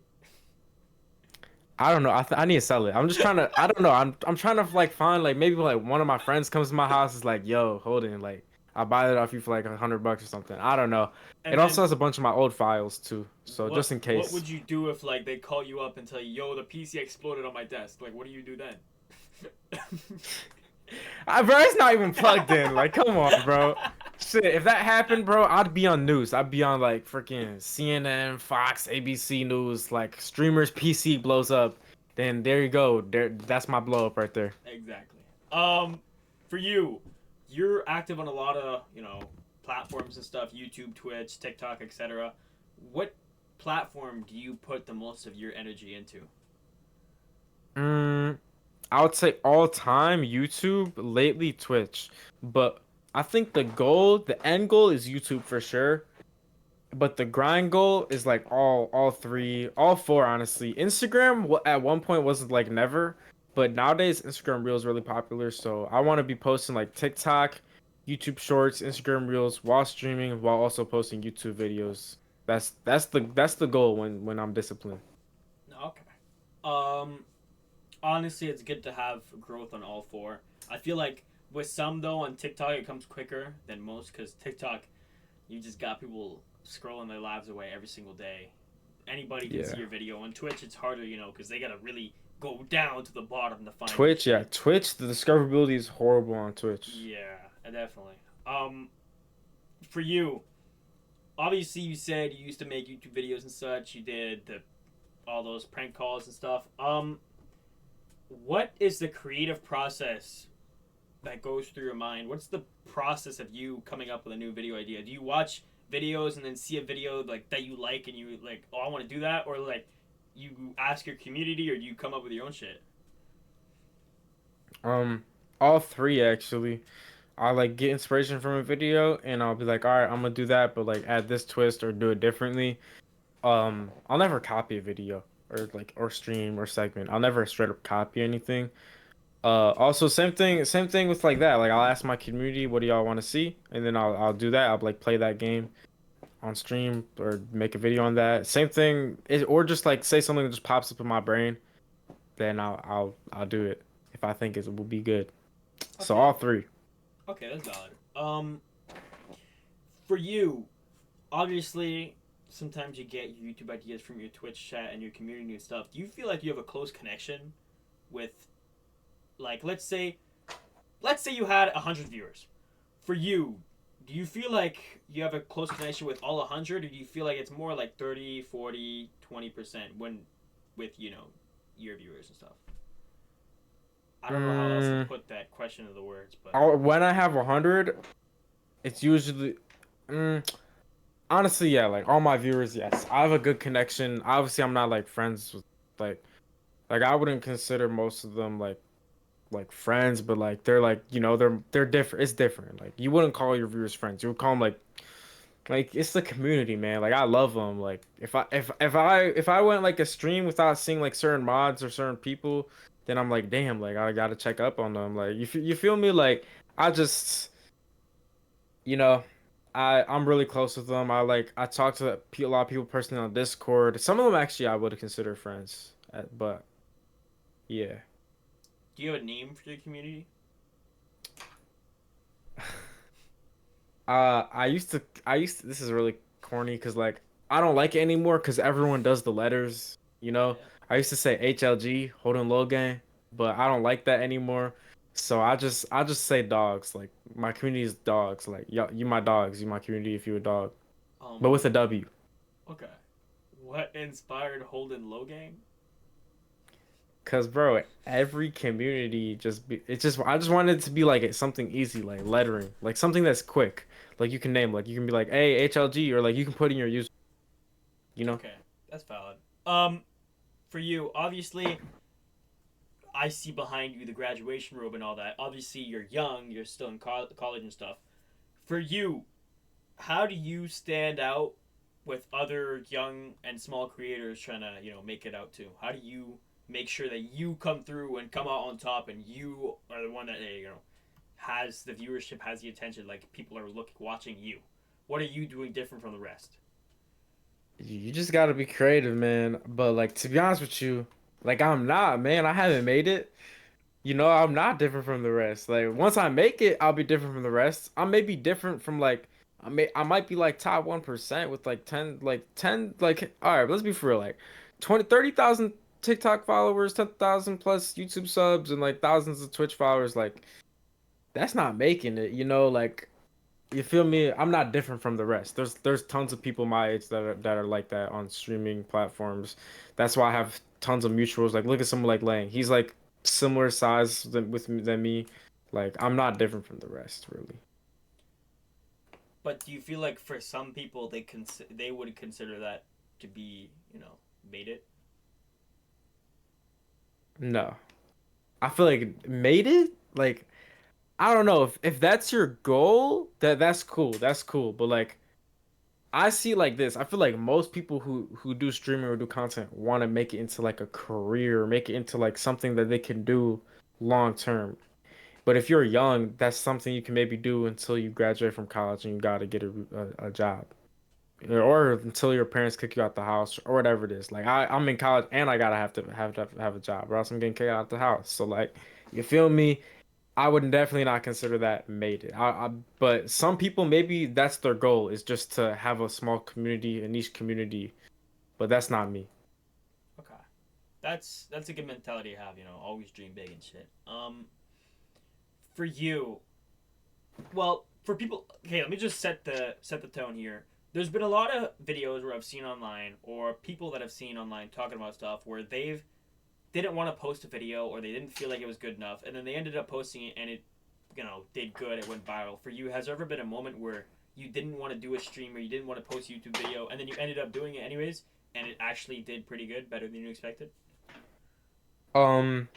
I don't know. I need to sell it. I'm just trying to. I don't know. I'm trying to like find like maybe like one of my friends comes to my house is like, yo, Holden, like I'll buy it off you for like $100 or something. I don't know. And It then also has a bunch of my old files too. So just in what case. would you do if like they call you up and tell you, yo, the PC exploded on my desk? Like, what do you do then? Bro, it's not even plugged in. Like, come on, bro. Shit, if that happened, bro, I'd be on news. I'd be on like freaking CNN, Fox, ABC News. Like streamers' PC blows up, then there you go. That's my blow up right there. Exactly. For you, you're active on a lot of platforms and stuff: YouTube, Twitch, TikTok, etc. What platform do you put the most of your energy into? Mm, I would say all time YouTube, lately Twitch, but I think the end goal is YouTube for sure. But the grind goal is like all three, all four, honestly. Instagram at one point was like never, but nowadays Instagram Reels really popular. So I want to be posting like TikTok, YouTube Shorts, Instagram Reels while streaming, while also posting YouTube videos. That's the goal when I'm disciplined. Okay. Um, Honestly, it's good to have growth on all four. I feel like with some though on TikTok it comes quicker than most because TikTok, you just got people scrolling their lives away every single day. Anybody can Yeah. see your video. On Twitch, it's harder, because they gotta really go down to the bottom to find your Twitch, yeah, shit. Twitch. The discoverability is horrible on Twitch. Yeah, definitely. Um, for you, obviously you said you used to make YouTube videos and such. You did all those prank calls and stuff. What is the creative process that goes through your mind? What's the process of you coming up with a new video idea? Do you watch videos and then see a video like that you like and you like, oh, I want to do that, or like you ask your community, or do you come up with your own shit? Um, all three actually. I like get inspiration from a video and I'll be like, all right, I'm gonna do that, but like add this twist or do it differently. I'll never copy a video or stream or segment. I'll never straight up copy anything. Also same thing with like that. Like I'll ask my community, what do y'all want to see? And then I'll do that. I'll like play that game on stream or make a video on that. Same thing or just like say something that just pops up in my brain, then I'll do it if I think it will be good. So Okay, all three. okay, that's valid. For you, obviously, sometimes you get your YouTube ideas from your Twitch chat and your community and stuff. Do you feel like you have a close connection with, like, let's say you had 100 viewers. For you, do you feel like you have a close connection with all 100, or do you feel like it's more like 30, 40, 20% when with, your viewers and stuff? I don't know how else to Mm, put that question into the words, but when I have 100, it's usually mm, honestly, yeah, like all my viewers, yes. I have a good connection. Obviously, I'm not like friends with like I wouldn't consider most of them like friends, but like they're like, they're different. It's different. Like you wouldn't call your viewers friends. You would call them like it's the community, man. Like I love them. Like if I went like a stream without seeing like certain mods or certain people, then I'm like, damn, like I gotta check up on them. Like you feel me? Like I just you know, I'm really close with them. I talk to a lot of people personally on Discord. Some of them actually I would consider friends, but yeah. do you have a name for your community? This is really corny because like I don't like it anymore because everyone does the letters. Yeah. I used to say HLG, HoldenLol Gang, but I don't like that anymore. So I just say dogs. Like my community is dogs. Like you my dogs. You my community if you a dog, but with a W. Okay. What inspired Holden Logang? Cause bro, every community I just wanted it to be like something easy, like lettering, like something that's quick, like you can name, like you can be like, hey HLG, or like you can put in your user, you know. Okay, that's valid. Um, for you, obviously, I see behind you the graduation robe and all that. Obviously, you're young, you're still in college and stuff. For you, how do you stand out with other young and small creators trying to, make it out too? How do you make sure that you come through and come out on top and you are the one that, has the viewership, has the attention, like people are watching you? What are you doing different from the rest? You just gotta be creative, man. But like to be honest with you, like I'm not, man. I haven't made it. I'm not different from the rest. Like once I make it, I'll be different from the rest. I may be different from like I might be like top 1% with like 10 like all right, let's be for real like 20, 30,000 TikTok followers, 10,000 plus YouTube subs and like thousands of Twitch followers like that's not making it, like you feel me? I'm not different from the rest. There's tons of people my age that are like that on streaming platforms. That's why I have tons of mutuals. Like look at someone like Lang. He's like similar size than me. Like I'm not different from the rest, really. But do you feel like for some people they would consider that to be, made it? No. I feel like made it? Like I don't know if that's your goal, that's cool. That's cool. But like I see it like this. I feel like most people who do streaming or do content want to make it into like a career, make it into like something that they can do long term. But if you're young, that's something you can maybe do until you graduate from college and you got to get a job, or until your parents kick you out the house or whatever it is. Like I'm in college and I gotta have a job, or else I'm getting kicked out the house. So like, you feel me? I would definitely not consider that made it. But some people maybe that's their goal is just to have a small community, a niche community. But that's not me. Okay. That's a good mentality to have, always dream big and shit. For you, well, for people, okay, let me just set the tone here. There's been a lot of videos where I've seen online, or people that I've seen online talking about stuff where they've didn't want to post a video or they didn't feel like it was good enough, and then they ended up posting it and it, did good. It went viral. For you, has there ever been a moment where you didn't want to do a stream or you didn't want to post a YouTube video, and then you ended up doing it anyways, and it actually did pretty good, better than you expected? Um,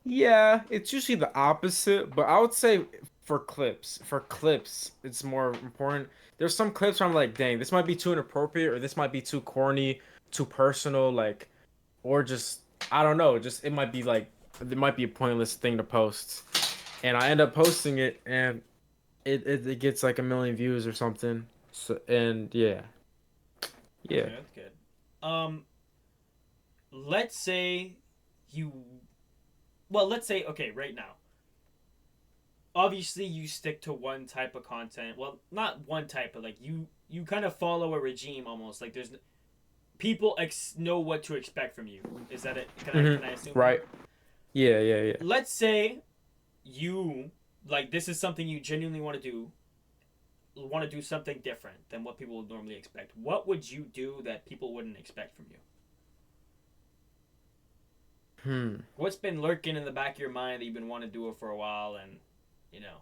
yeah, it's usually the opposite, but I would say for clips, it's more important. There's some clips where I'm like, dang, this might be too inappropriate, or this might be too corny, too personal, like, or just I don't know, just it might be a pointless thing to post, and I end up posting it, and it gets like a million views or something. So and yeah, yeah. Okay, that's good. Um, let's say you, well, let's say, okay, right now, obviously you stick to one type of content. Well, not one type, but like you kind of follow a regime almost. Like there's people know what to expect from you. Is that it? Can I assume that? Right. Yeah, yeah, yeah. Let's say you, like, this is something you genuinely want to do something different than what people would normally expect. What would you do that people wouldn't expect from you? Hmm. What's been lurking in the back of your mind that you've been wanting to do it for a while, and you know,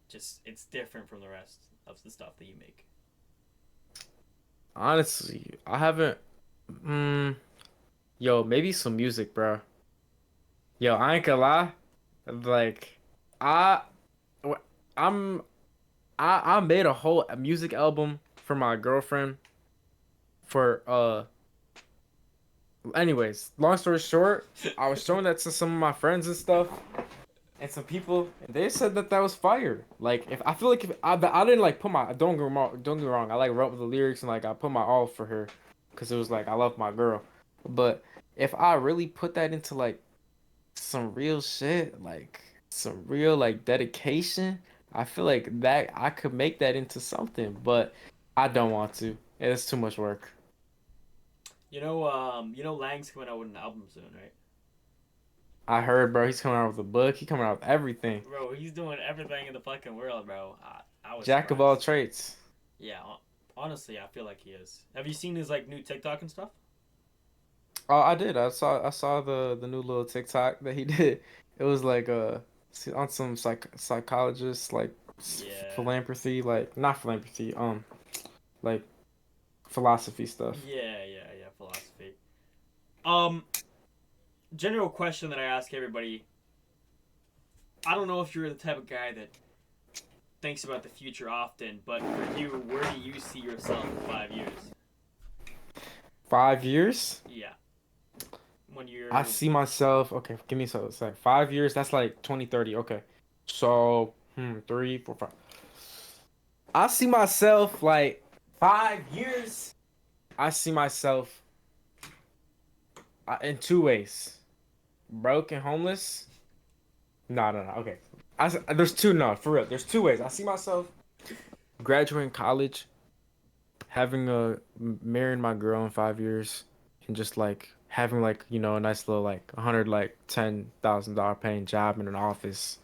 just it's different from the rest of the stuff that you make? Honestly, I haven't. Mm, yo, maybe some music, bro. Yo, I ain't gonna lie. Like, I, wh- I'm, I made a whole music album for my girlfriend. For anyways, long story short, I was showing that to some of my friends and stuff, and some people, and they said that was fire. Like, if I feel like if I didn't like put my don't get me wrong, I like wrote the lyrics and like I put my all for her, cause it was like I love my girl, but if I really put that into like some real shit, like some real like dedication, I feel like that I could make that into something, but I don't want to. It's too much work. Lang's coming out with an album soon, right? I heard, bro, he's coming out with a book. He coming out with everything. Bro, he's doing everything in the fucking world, bro. I was Jack of all surprised. trades. Yeah, honestly, I feel like he is. Have you seen his like new TikTok and stuff? Oh, I did. I saw the new little TikTok that he did. It was like on some psychologist like Yeah, philanthropy, like not philanthropy, like philosophy stuff. yeah, philosophy. Um, General question that I ask everybody. I don't know if you're the type of guy that thinks about the future often, but for you, where do you see yourself in 5 years? 5 years? Yeah, when I you're see myself. Okay, give me so it's like 5 years. That's like 2030. Okay, so 3, 4, 5. I see myself like 5 years. I see myself in two ways: broke and homeless. No, no, no. Okay, there's two. No, for real. There's two ways. I see myself graduating college, having marrying my girl in 5 years, and just like having like a nice little like 100 like $10,000 paying job in an office,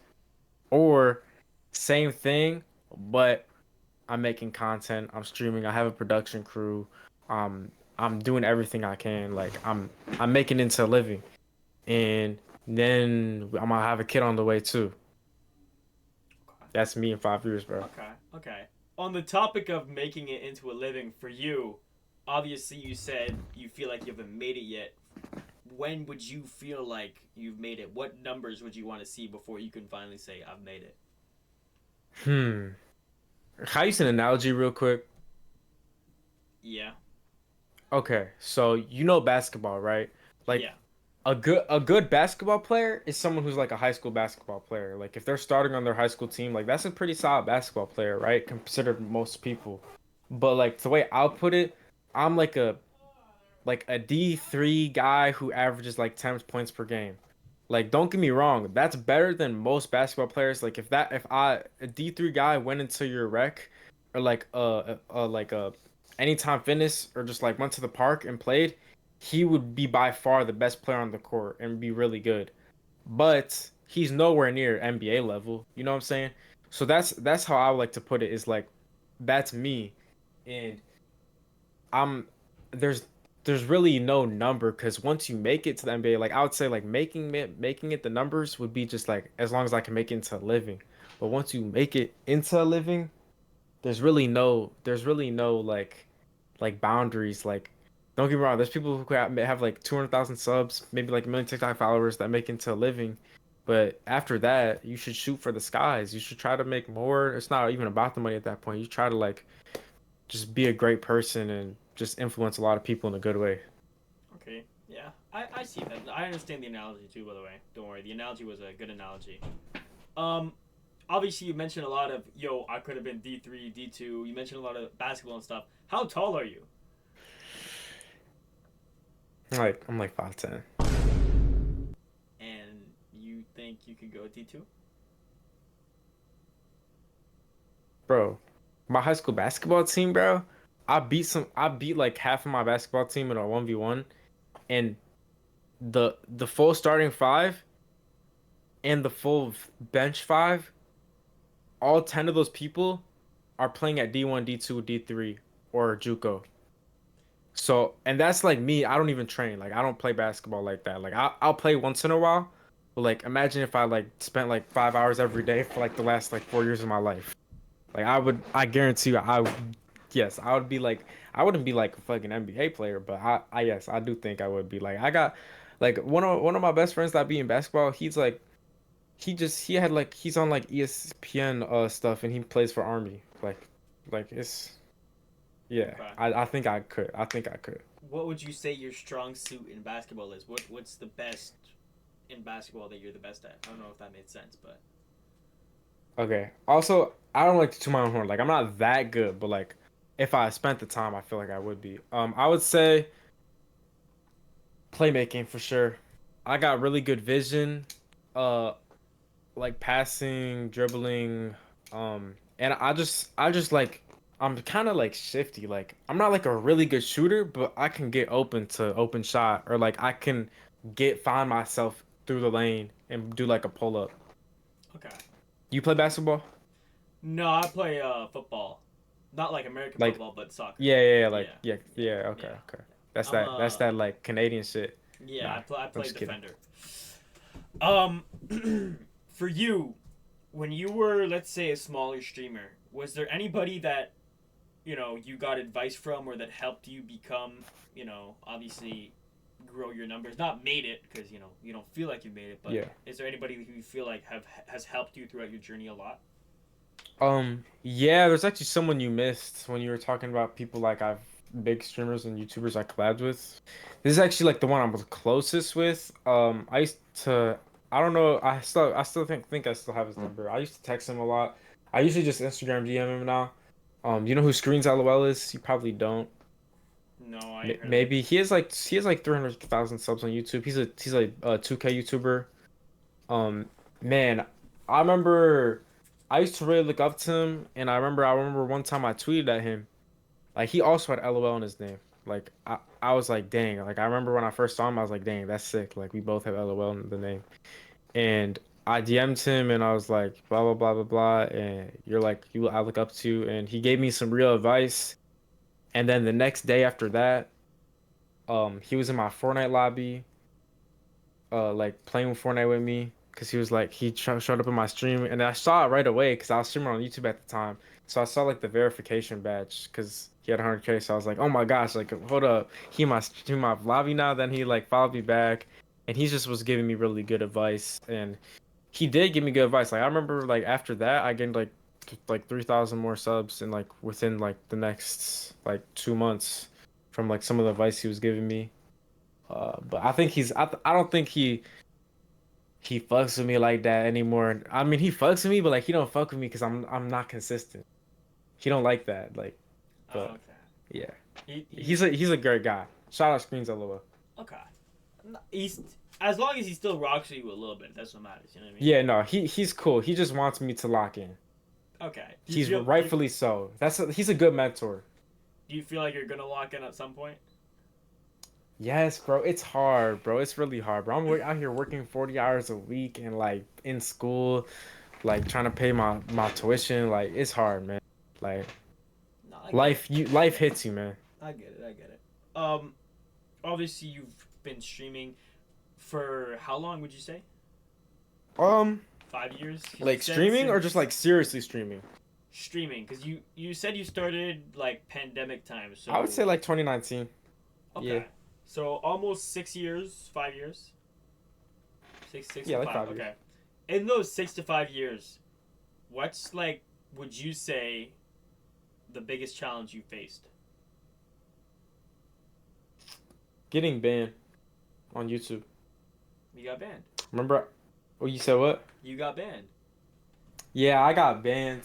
or same thing, but I'm making content, I'm streaming, I have a production crew, I'm doing everything I can, like I'm making it into a living, and then I'm gonna have a kid on the way too. That's me in 5 years, bro. okay, okay. On the topic of making it into a living for you, obviously you said you feel like you haven't made it yet. When would you feel like you've made it? What numbers would you want to see before you can finally say I've made it? Hmm. Can I use an analogy real quick? Yeah, Okay, so you know basketball, right? Like yeah, a good basketball player is someone who's like a high school basketball player. Like if they're starting on their high school team, like that's a pretty solid basketball player, right? Considered most people. But like the way I'll put it, I'm like a D3 guy who averages like 10 points per game. Like don't get me wrong, that's better than most basketball players. Like if a D3 guy went into your rec or like anytime fitness or just like went to the park and played, he would be by far the best player on the court and be really good. But he's nowhere near NBA level. You know what I'm saying? So that's how I would like to put it. Is like that's me, and I'm there's there's really no number because once you make it to the NBA, like I would say like making it the numbers would be just like as long as I can make it into a living. But once you make it into a living, there's really no like boundaries. Like don't get me wrong, there's people who have like 200,000 subs, maybe like a million TikTok followers that make it into a living. But after that, you should shoot for the skies. You should try to make more. It's not even about the money at that point. You try to like just be a great person and just influence a lot of people in a good way. Okay. Yeah. I see that. I understand the analogy too. By the way, don't worry. The analogy was a good analogy. Um, Obviously you mentioned a lot of I could have been D3, D2. You mentioned a lot of basketball and stuff. How tall are you? Like I'm like 5'10". And you think you could go D2? Bro, my high school basketball team, bro. I beat like half of my basketball team in a 1v1 and the full starting five and the full bench five, all 10 of those people are playing at D1, D2, D3 or JUCO. So, and that's like me. I don't even train. Like, I don't play basketball like that. Like, I'll play once in a while. But like, imagine if I like spent like 5 hours every day for like the last like 4 years of my life. Like, I guarantee you, yes, I would be like, I wouldn't be like a fucking NBA player, but yes, I do think I would be. Like, I got like one of my best friends that be in basketball. He's like, he had like he's on like ESPN stuff, and he plays for Army. Like it's yeah. Okay. I think I could. I think I could. What would you say your strong suit in basketball is? What's the best in basketball that you're the best at? I don't know if that made sense, but Okay. Also, I don't like to toot my own horn. Like I'm not that good, but like if I spent the time, I feel like I would be. I would say playmaking for sure. I got really good vision, uh, like passing, dribbling, and I just like I'm kind of like shifty. Like I'm not like a really good shooter, but I can get open to open shot or like I can find myself through the lane and do like a pull up. okay. You play basketball? No, I play football, not like American Like football, but soccer. yeah, like Yeah, yeah, okay, yeah. okay. That's I'm that. That's that like Canadian shit. yeah. Nah, I I'm play just kidding. defender. Um, for you, when you were, let's say, a smaller streamer, was there anybody that you got advice from or that helped you become, obviously grow your numbers? Not made it because you don't feel like you made it, but Yeah. is there anybody who you feel like has helped you throughout your journey a lot? Yeah, there's actually someone you missed when you were talking about people like I've big streamers and YouTubers I collabed with. This is actually like the one I'm the closest with. I used to, I don't know, I still think I still have his number. I used to text him a lot. I usually just Instagram DM him now. You know who Screens LOL is? You probably don't. No, I ain't heard of him. Maybe he has like 300,000 subs on YouTube. He's a 2K YouTuber. Um, man, I remember I used to really look up to him, and I remember one time I tweeted at him. Like he also had LOL in his name. Like I was like, dang. Like I remember when I first saw him, I was like, dang, that's sick. Like we both have LOL in the name. And I DM'd him, and I was like, blah blah blah blah blah. And you're like, you I look up to, and he gave me some real advice. And then the next day after that, he was in my Fortnite lobby, like playing with Fortnite with me because he was like showed up in my stream and I saw it right away because I was streaming on YouTube at the time. So I saw like the verification badge because he had 100K. So I was like, oh my gosh, like hold up, he in my lobby now. Then he like followed me back, and he just was giving me really good advice, and he did give me good advice. Like I remember like after that I gained like 3,000 more subs in like within like the next like 2 months from like some of the advice he was giving me. But I think I don't think he fucks with me like that anymore. I mean, he fucks with me, but like he don't fuck with me because I'm not consistent. He don't like that. Like, Oh, but okay. yeah, He's he's a great guy. Shout out Screens LOL. okay. He's as long as he still rocks you a little bit. That's what matters. You know what I mean? Yeah, no, he's cool. He just wants me to lock in. Okay. He's rightfully so. He's a good mentor. Do you feel like you're gonna lock in at some point? Yes, bro. It's hard, bro. It's really hard, bro. Out here working 40 hours a week and like in school. like trying to pay my tuition. Like it's hard, man. Like No, I get it. life hits you, man. I get it. I get it. Obviously you've been streaming for how long would you say? Um, 5 years? 'Cause you like said streaming or since just like seriously streaming? streaming, because you said you started like pandemic time, I would so say like 2019. Yeah, okay, so almost 6 years, 5 years, six yeah, to like five. 5 years. Okay, in those 6 to 5 years, what's like would you say the biggest challenge you faced? Getting banned on YouTube. You got banned. Remember? Oh, you said what? You got banned. Yeah, I got banned.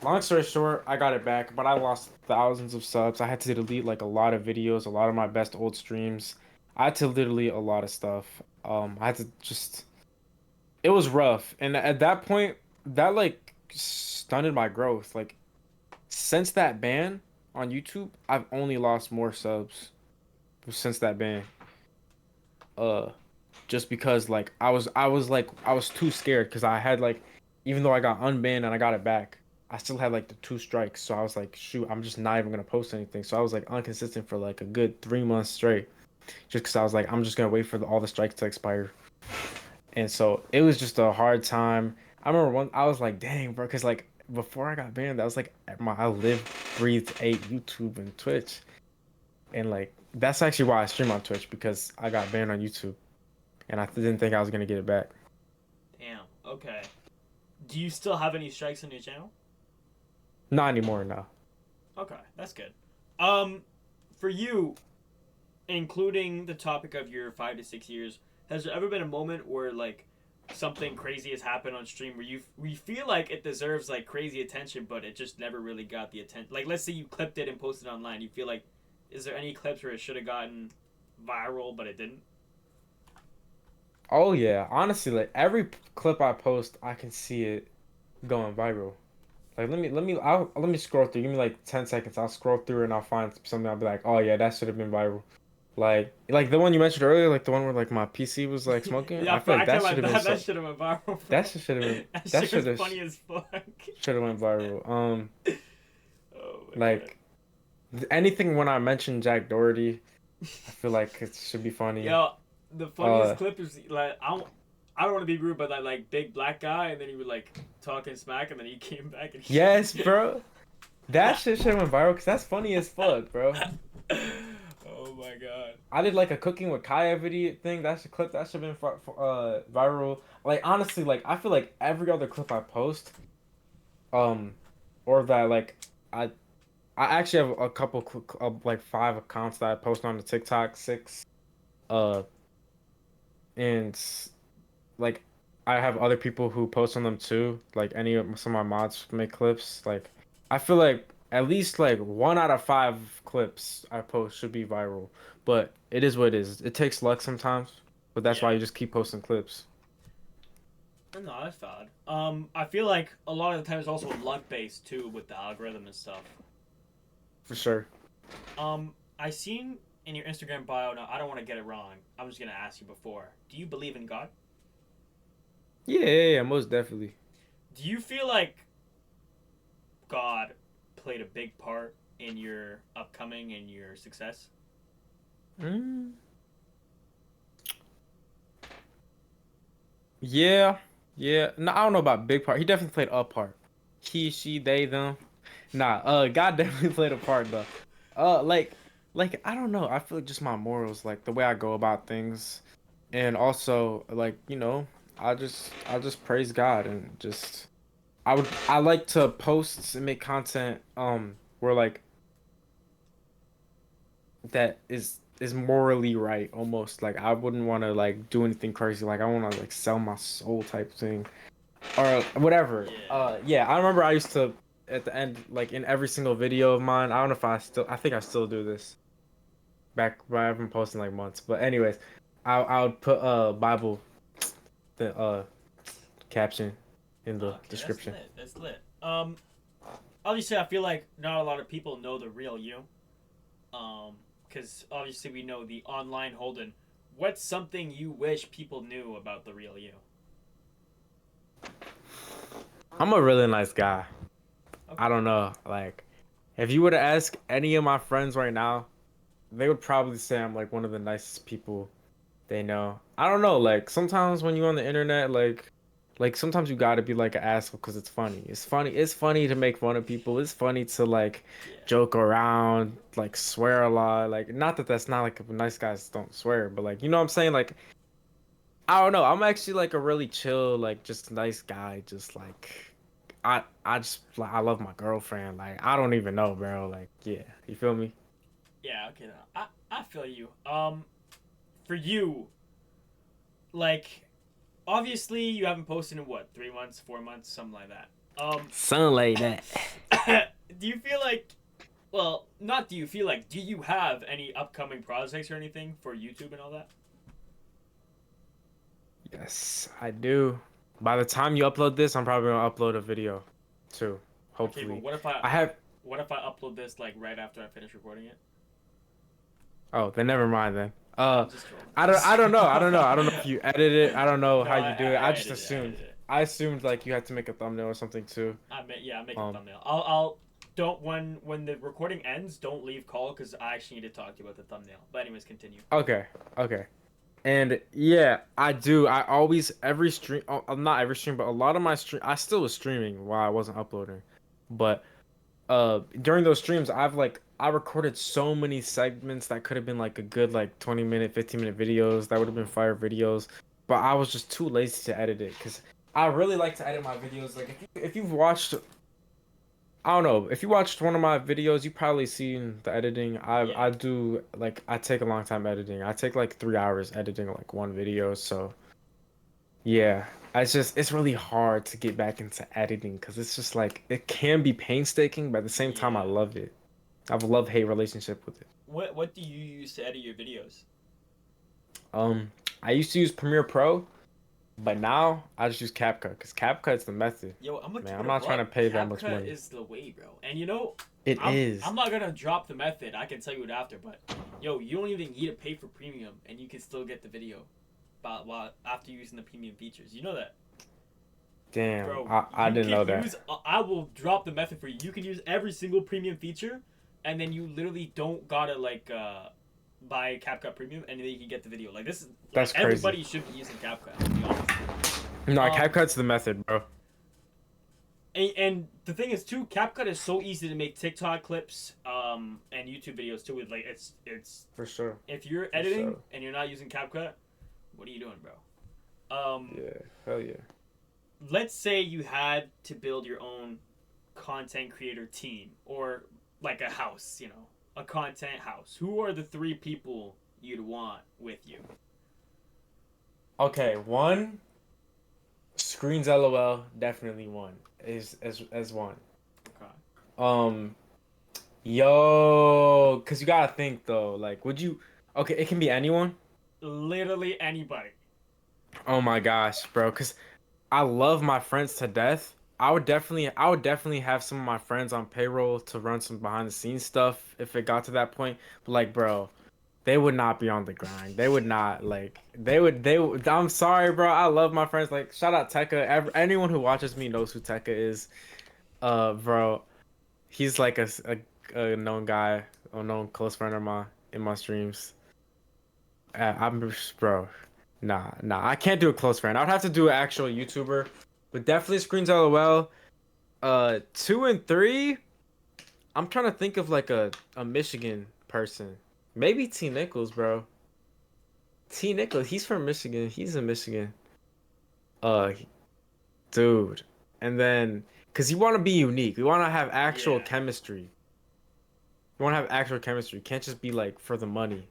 Long story short, I got it back, but I lost thousands of subs. I had to delete like a lot of videos, a lot of my best old streams. I had to delete a lot of stuff. I had to just it was rough. And at that point, that like stunted my growth. Like since that ban on YouTube, I've only lost more subs since that ban. Uh just because like I was too scared because I had like even though I got unbanned and I got it back, I still had like the two strikes. So I was like, shoot, I'm just not even gonna post anything. So I was like inconsistent for like a good 3 months straight, just because I was like, I'm just gonna wait for all the strikes to expire. And so it was just a hard time. I remember one, I was like, dang, bro, because like before I got banned, that was like I lived, breathed, ate YouTube and Twitch, and like that's actually why I stream on Twitch because I got banned on YouTube, and I didn't think I was gonna get it back. Damn. Okay. Do you still have any strikes on your channel? Not anymore, no. Okay, that's good. For you, including the topic of your 5 to 6 years, has there ever been a moment where like something crazy has happened on stream where we feel like it deserves like crazy attention, but it just never really got the attention? Like, let's say you clipped it and posted it online. You feel like, is there any clips where it should have gotten viral but it didn't? Oh yeah, honestly, like every clip I post, I can see it going viral. Like let me scroll through. Give me like 10 seconds. I'll scroll through and I'll find something. I'll be like, oh yeah, that should have been viral. Like the one you mentioned earlier, like the one where like my PC was like smoking. Yeah, I feel I like can't that lie. should have been That so. should have went viral, That bro. should have been. That That shit was should have funny as fuck. should have went viral. Oh my god. Like anything when I mention Jack Doherty, I feel like it should be funny. Yo, the funniest Uh, clip is like I don't want to be rude, but that like big black guy, and then he would like talking smack, and then he came back and yes, bro. That shit should have went viral because that's funny as fuck, bro. Oh my god. I did like a cooking with Kaya video thing. That's a clip that should have been viral. Like honestly, like I feel like every other clip I post, um, or that like I I actually have a couple like 5 accounts that I post on the TikTok, 6, uh, and like I have other people who post on them too. Like any of some of my mods make clips. Like I feel like at least like 1 out of 5 clips I post should be viral. But it is what it is. It takes luck sometimes, but that's why Yeah. you just keep posting clips. No, that's valid. I feel like a lot of the time it's also luck based too with the algorithm and stuff. For sure. I seen in your Instagram bio. Now I don't want to get it wrong. I'm just gonna ask you before. Do you believe in God? Yeah, most definitely. Do you feel like God played a big part in your upcoming and your success? Mm. Yeah, yeah. No, I don't know about big part. He definitely played a part. He, she, they, them. Nah, God definitely played a part though. Uh, like, I don't know. I feel like just my morals, like the way I go about things, and also like I just praise God and just I like to post and make content where like that is morally right almost. Like I wouldn't want to like do anything crazy. Like I want to like sell my soul type thing or whatever. Yeah. Yeah, I remember I used to at the end like in every single video of mine. I don't know if I think I still do this back when I've been posting like months. But anyways, I would put Bible the caption in the Okay, that's description. lit. That's lit. Obviously, I feel like not a lot of people know the real you. Because obviously we know the online Holden. What's something you wish people knew about the real you? I'm a really nice guy. I Okay. don't know. Like, if you were to ask any of my friends right now, they would probably say I'm like one of the nicest people they know. I don't know. Like sometimes when you're on the internet, like sometimes you gotta be like an asshole because it's funny. It's funny. It's funny to make fun of people. It's funny to like Yeah. joke around, like swear a lot. Like not that that's not like nice guys don't swear, but like you know what I'm saying. Like I don't know. I'm actually like a really chill, like just nice guy. Just like I just like I love my girlfriend. Like I don't even know, bro. Like yeah, you feel me? Yeah. Okay. No, I feel you. For you, like, obviously you haven't posted in what, 3 months, 4 months, something like that. Something like that. Do you feel like? Well, not do you feel like? Do you have any upcoming projects or anything for YouTube and all that? Yes, I do. By the time you upload this, I'm probably gonna upload a video too. Okay, but Hopefully. what if I I have what if I upload this like right after I finish recording it? oh, then never mind then. Nah, Uh I'm just trolling. I I'm don't just... I don't know. I don't know. I don't know if you edit it. I don't know No, how you do it. I I just edited it. I assumed. edited it. I assumed like you had to make a thumbnail or something too. I make a Um thumbnail. I'll don't when the recording ends, don't leave call because I actually need to talk to you about the thumbnail. But anyways, continue. okay. Okay. And yeah, I do. I always every stream, not every stream, but a lot of my stream, I still was streaming while I wasn't uploading. But during those streams, I recorded so many segments that could have been like a good like 20-minute, 15-minute videos that would have been fire videos, but I was just too lazy to edit it because I really like to edit my videos. Like if you've watched I don't know. If you watched one of my videos, you probably seen the editing. Yeah. I do like I take a long time editing. I take like 3 hours editing like one video. So yeah, it's really hard to get back into editing because it's just like it can be painstaking, but at the same time I Yeah. love it. I have a love-hate relationship with it. What do you use to edit your videos? Um, I used to use Premiere Pro, but now I just use CapCut because CapCut's the method. Yo, I'm gonna Man, keep I'm it a not trying to buck. pay that much CapCut money. is the way, bro. And you know, It is. I'm not gonna drop the method. I can tell you it after, but yo, you don't even need to pay for premium, and you can still get the video, while after using the premium features. You know that, Damn, bro. I You didn't can know that. use. I will drop the method for you. You can use every single premium feature, and then you literally don't gotta like buy CapCut Premium, and then you can get the video. Like this is like That's crazy. everybody should be using CapCut. To be honest. No, Um, CapCut's the method, bro. and the thing is too, CapCut is so easy to make TikTok clips, and YouTube videos too. With like it's For sure. if you're For editing sure. and you're not using CapCut, what are you doing, bro? Yeah, hell yeah. Let's say you had to build your own content creator team or like a house, a content house. Who are the three people you'd want with you? Okay, one screens LOL definitely one is as one. Okay. Um, yo, cause you gotta think though. Like, would you? Okay, it can be anyone. Literally anybody. Oh my gosh, bro. Cause I love my friends to death. I would definitely have some of my friends on payroll to run some behind the scenes stuff if it got to that point. But like, bro, they would not be on the grind. They would not like. They would. I'm sorry, bro. I love my friends. Like, shout out Tekka. Anyone who watches me knows who Tekka is. Bro, he's like a known guy, a known close friend of mine in my streams. Bro. Nah. I can't do a close friend. I would have to do an actual YouTuber, but definitely screens LOL. Two and three. I'm trying to think of like a Michigan person. Maybe Tnickelss, bro. Tnickelss, he's from Michigan. He's in Michigan. Uh, dude. And then, cause you want to be unique. You want to have actual Yeah. chemistry. You want to have actual chemistry. You can't just be like for the money.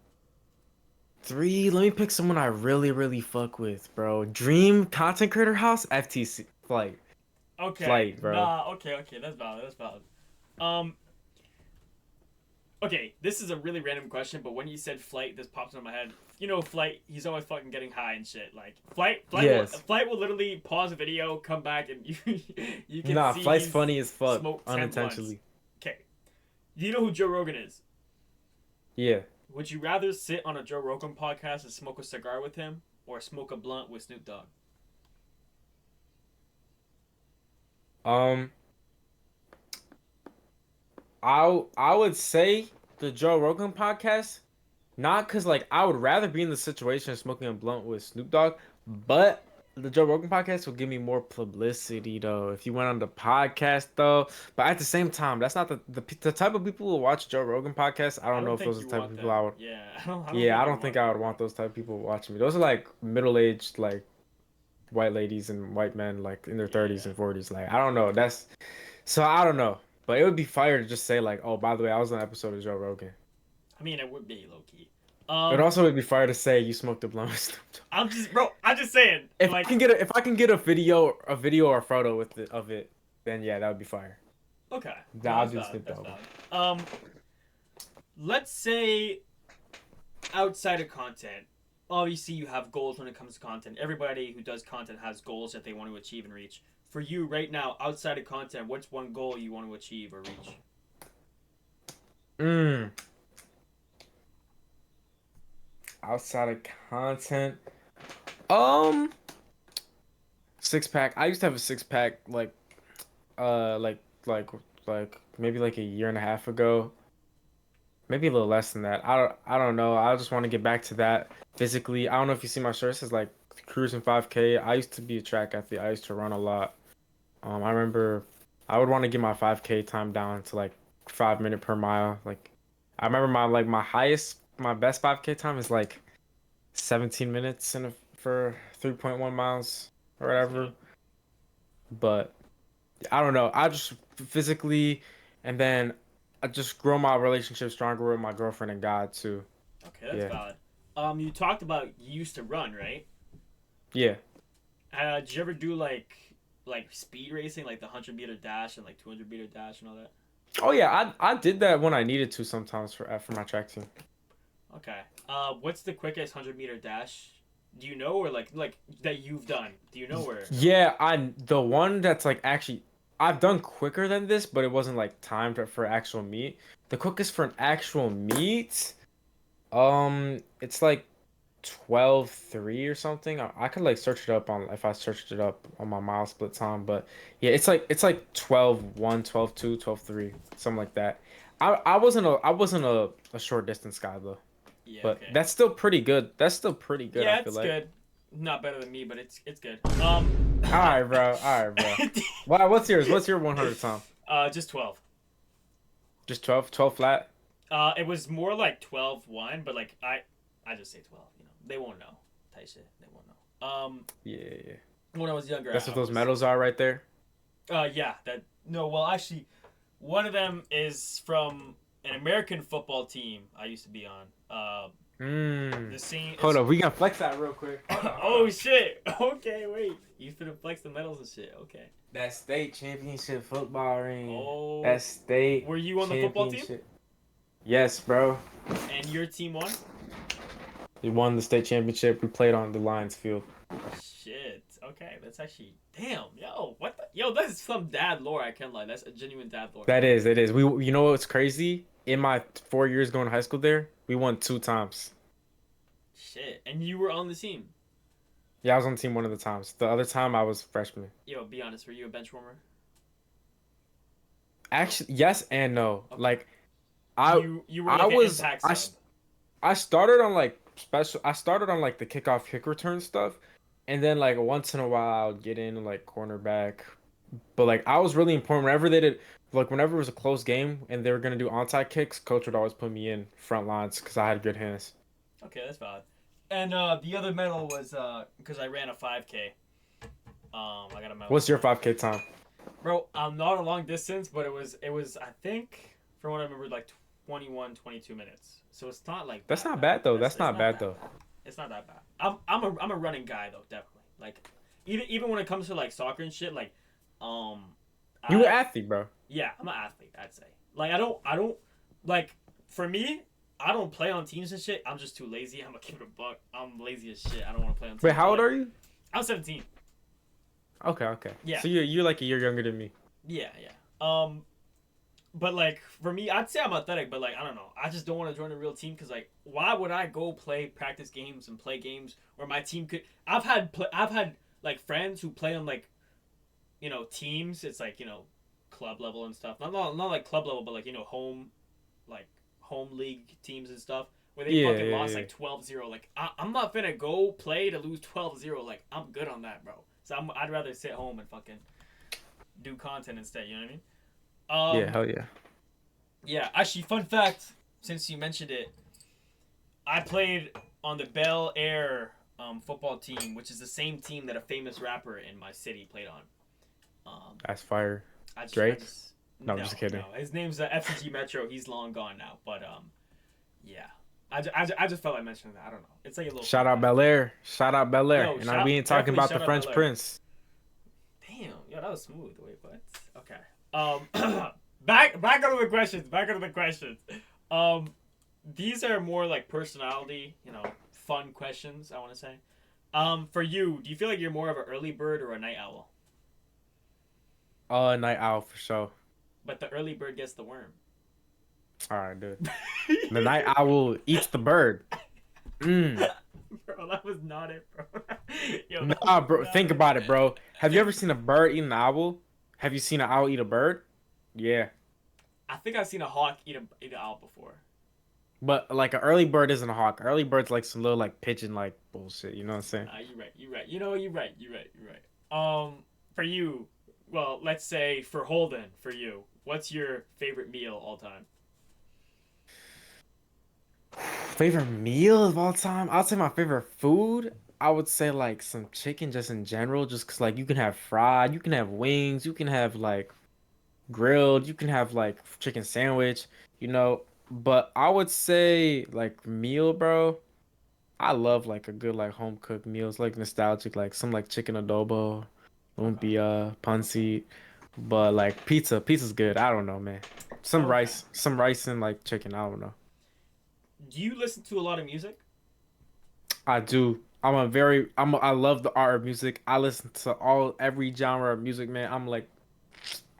Three, let me pick someone I really, really fuck with, bro. Dream Content Creator House, FTC, Flight. Okay. Flight, bro. Nah. Okay. Okay. That's valid. That's valid. Um. Okay. This is a really random question, but when you said flight, this pops into my head. You know, flight. He's always fucking getting high and shit. Like Yes. flight will literally pause the video, come back, and you can Nah, see Flight's he's funny as fuck, smoked 10 blunts. unintentionally. Okay. Do you know who Joe Rogan is? Yeah. Would you rather sit on a Joe Rogan podcast and smoke a cigar with him, or smoke a blunt with Snoop Dogg? Um, I would say the Joe Rogan podcast, not because like I would rather be in the situation of smoking a blunt with Snoop Dogg, but the Joe Rogan podcast will give me more publicity though. If you went on the podcast though, but at the same time, that's not the type of people who watch Joe Rogan podcast. I I don't know don't if those think are you the type of want people them. I would. Yeah, I don't Yeah, think I you don't think want I them, would bro. want those type of people watching me. Those are like middle-aged, like white ladies and white men, like in their 30s Yeah. and 40s. Like I don't know. That's so I don't know. But it would be fire to just say like, oh, by the way, I was on an episode of Joe Rogan. I mean, it would be low key. It Um, also would be fire to say you smoked a blunt with Snoop Dogg. I'm just, bro. I'm just saying. Like, If I can get a video or a photo with of it, then yeah, that would be fire. okay, no, I'll that's do the valid. Snoop That's Dogg one. valid. Let's say outside of content, obviously you have goals when it comes to content. Everybody who does content has goals that they want to achieve and reach. For you right now, outside of content, what's one goal you want to achieve or reach? Mm, outside of content, um, six pack. I used to have a six pack uh like like like maybe like a year and a half ago. Maybe a little less than that. I don't know. I just want to get back to that physically. I don't know if you see my shirt. It says like cruising 5K. I used to be a track athlete. I used to run a lot. I remember I would want to get my 5K time down to like 5 minute per mile. Like I remember my best 5K time is like 17 minutes for 3.1 miles or That's whatever. good. But I don't know. I just physically, and then I just grow my relationship stronger with my girlfriend and God too. Okay, that's Yeah, valid. You talked about you used to run, right? yeah. Did you ever do like speed racing, like the 100 meter dash and like 200 meter dash and all that? Oh yeah, I did that when I needed to sometimes for my track team. Okay. What's the quickest 100 meter dash? Do you know, or like that you've done? Do you know where? Yeah, I the one that's like actually I've done quicker than this, but it wasn't like timed for actual meet. The quickest for an actual meet, it's like 12:3 or something. I could like search it up on if I searched it up on my mile split time, but yeah, it's like 12:1, 12:2, 12:3, something like that. I wasn't a short distance guy though, Yeah. but Okay. that's still pretty good. That's still pretty good, I Yeah, feel it's like. good. Not better than me, but it's good. All right, bro. All right, bro. Wow, what's yours? What's your 100 time? Just 12. Just 12, 12 flat? It was more like 12-1, but like I just say 12. You know, they won't know. Type shit. They won't know. Yeah, yeah. When I was younger, That's I what those was. medals are right there. Yeah. That no. Well, actually, one of them is from an American football team I used to be on. Hmm. The same. Hold It's, up, we gotta flex that real quick. oh shit. Okay, wait. You finna flex the medals and shit. Okay. That state championship football ring. Oh. That state Were you on the football team? championship. Yes, bro. And your team won? We won the state championship. We played on the Lions field. Shit. Okay, that's actually damn. Yo, what the? Yo, that's some dad lore. I can't lie. That's a genuine dad lore. That is, it is. You know what's crazy? In my 4 years going to high school there, we won 2 times. Shit. And you were on the team. Yeah, I was on the team one of the times. The other time I was freshman. Yo, be honest. Were you a bench warmer? Actually, yes and no. Okay. Like I You were I like an was impact I sub. I started on like special. I started on like the kickoff kick return stuff, and then like once in a while I'd get in like cornerback. But like I was really important whenever they did like whenever it was a close game and they were gonna do onside kicks, coach would always put me in front lines because I had good hands. Okay, that's valid. And the other medal was because I ran a 5K. I got a medal. What's your 5K time? Bro, I'm not a long distance, but it was I think from what I remember like 21, 22 minutes. So it's not like That's that not bad. bad though. That's That's not bad that though. bad. It's not that bad. I'm a running guy though, definitely. Like even when it comes to like soccer and shit, like um You were I athlete, bro. yeah, I'm an athlete, I'd say. Like I don't like for me, I don't play on teams and shit. I'm just too lazy. I'm gonna keep it a buck. I'm lazy as shit. I don't want to play on teams. Wait, how But, old like, are you? I'm 17. Okay, okay. Yeah. So you're like a year younger than me. Yeah, yeah. But like for me, I'd say I'm athletic, but like I don't know. I just don't want to join a real team because like, why would I go play practice games and play games where my team could? I've had like friends who play on like teams. It's like club level and stuff. Not like club level, but like like home league teams and stuff where they Yeah, fucking yeah, lost yeah. like 12-0. Like I'm not finna go play to lose 12-0. Like I'm good on that, bro. So I'd rather sit home and fucking do content instead. You know what I mean? Yeah, hell yeah. Yeah. Actually, fun fact. Since you mentioned it, I played on the Bel Air football team, which is the same team that a famous rapper in my city played on. Um, That's fire. I Drake? just No, I'm no, just kidding. no. His name's FCG Metro. He's long gone now, but yeah. I just felt like mentioning that. I don't know. It's like a little fun Shout out fact. Bel Air. Shout out Bel Air. Yo, And we ain't talking definitely about the shout out French Bel Air. Prince. Damn, yo, that was smooth. Wait, what? Okay. Back onto the questions. Back onto the questions. Um, these are more like personality, fun questions. I want to say. For you, do you feel like you're more of an early bird or a night owl? Night owl for sure. But the early bird gets the worm. All right, dude. The night owl eats the bird. Mm. Bro, that was not it, bro. Yo, that Nah, was bro. not Think it. about it, bro. Have you ever seen a bird eat an owl? Have you seen an owl eat a bird? Yeah. I think I've seen a hawk eat an owl before. But like an early bird isn't a hawk. Early bird's like some little like pigeon like bullshit. You know what I'm saying? Nah, you're right. You're right. You're right. You're right. You're right. For you, well, let's say for Holden, for you, what's your favorite meal all time? Favorite meal of all time? I'd say my favorite food. I would say like some chicken just in general, just 'cause like you can have fried, you can have wings, you can have like grilled, you can have like chicken sandwich, you know. But I would say like meal, bro. I love like a good like home cooked meal. It's like nostalgic, like some like chicken adobo, Okay. lumpia, pancit. But like pizza's good. I don't know, man. Okay. Some rice and like chicken. I don't know. Do you listen to a lot of music? I do. I love the art of music. I listen to every genre of music, man. I'm like,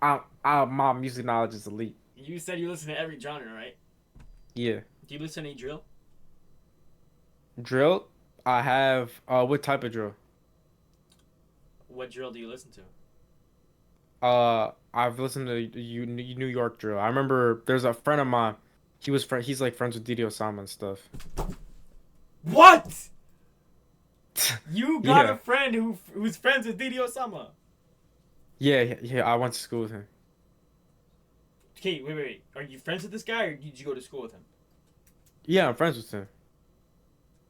my music knowledge is elite. You said you listen to every genre, right? Yeah. Do you listen to any drill? Drill. I have. What type of drill? What drill do you listen to? I've listened to New York drill. I remember there's a friend of mine. He's like friends with Didi Osama and stuff. What? You got a Yeah. friend who's friends with Didi Osama. Yeah, yeah. I went to school with him. Okay, wait. Are you friends with this guy, or did you go to school with him? Yeah, I'm friends with him.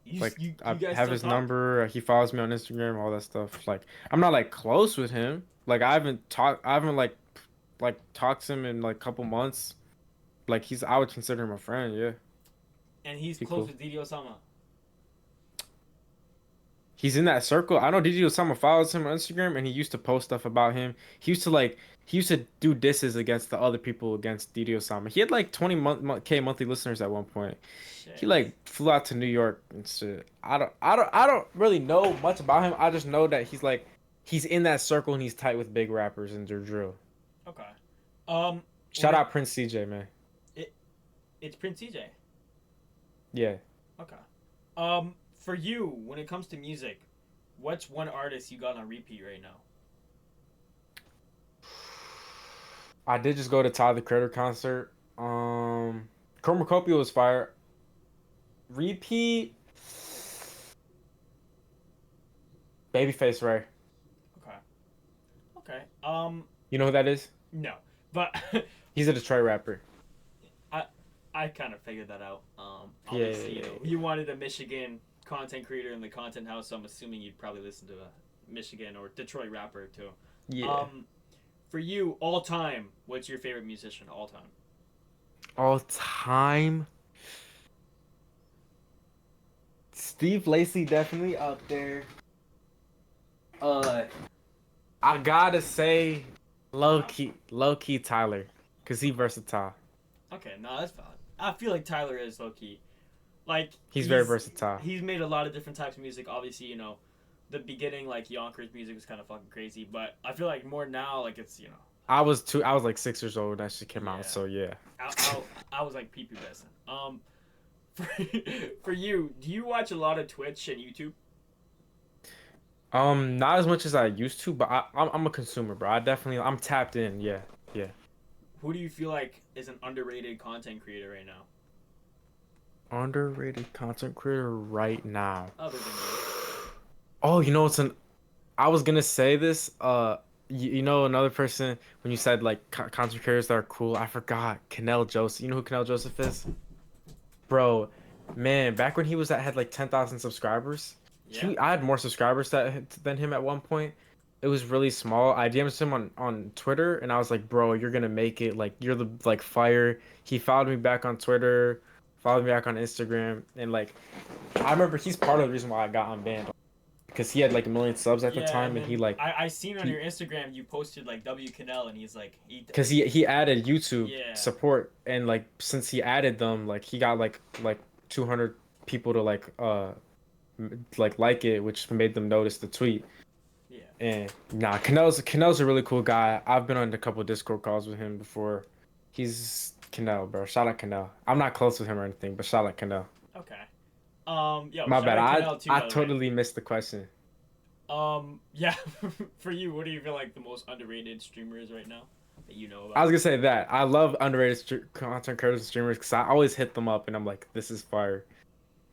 You Like you, I you guys have still his talk? number. He follows me on Instagram, all that stuff. Like I'm not like close with him. Like I haven't like talked to him in like a couple months. Like I would consider him a friend. Yeah, And he's he close cool. with Didi Osama. He's in that circle. I know Didi Osama follows him on Instagram, and he used to post stuff about him. He used to do disses against the other people against Didi Osama. He had like 20K monthly listeners at one point. He Shit. like flew out to New York and shit. I don't really know much about him. I just know that he's in that circle and he's tight with big rappers and their drill. Okay. Um, when Shout it out Prince CJ, man. it it's Prince CJ. Yeah. Okay. For you, when it comes to music, what's one artist you got on repeat right now? I did just go to Tyler the Creator concert. Chromacopia was fire. Repeat Babyface Ray. Okay. Okay. You know who that is? No, but He's a Detroit rapper. I I kind of figured that out. Yeah, Obviously, yeah, you wanted a Michigan content creator in the content house, so I'm assuming you'd probably listen to a Michigan or Detroit rapper too. yeah. Yeah. For you, all time, what's your favorite musician all time? All time. Steve Lacy definitely up there. Uh, I gotta say, low key Tyler, cause he versatile. Okay, no, that's valid. I feel like Tyler is low key. Like He's very versatile. he's made a lot of different types of music. Obviously, the beginning like Yonkers music was kind of fucking crazy, but I feel like more now like it's I was like 6 years old when that shit came out. yeah. So yeah. I was like prepubescent. For, for you, do you watch a lot of Twitch and YouTube? Not as much as I used to, but I'm a consumer, bro. I'm tapped in. Yeah, yeah. Who do you feel like is an underrated content creator right now, Underrated content creator right now. other than you? Oh, you know, I was gonna say this. You know, another person when you said like content creators that are cool. I forgot. Canel Joseph. You know who Canel Joseph is? Bro, man, back when he was at had like 10,000 subscribers, Yeah. I had more subscribers than him at one point. It was really small. I DM'd him on Twitter and I was like, bro, you're gonna make it. Like you're the like fire. He followed me back on Twitter, followed me back on Instagram, and like I remember he's part of the reason why I got unbanned because he had like a million subs at the Yeah, and time and then I seen on he your Instagram you posted like W Canal, and he's like because he added YouTube yeah. support and like since he added them like he got like 200 people to like it, which made them notice the tweet. Yeah. And nah, Canel's a really cool guy. I've been on a couple Discord calls with him before. He's Canel, bro. Shout out Canel. I'm not close with him or anything, but shout out Canel. Okay. Yo, My shout bad. out Canal too, I by the way. totally missed the question. Yeah. For you, what do you feel like the most underrated streamer is right now that you know I about? was gonna say that I love underrated content creators and streamers because I always hit them up and I'm like, this is fire,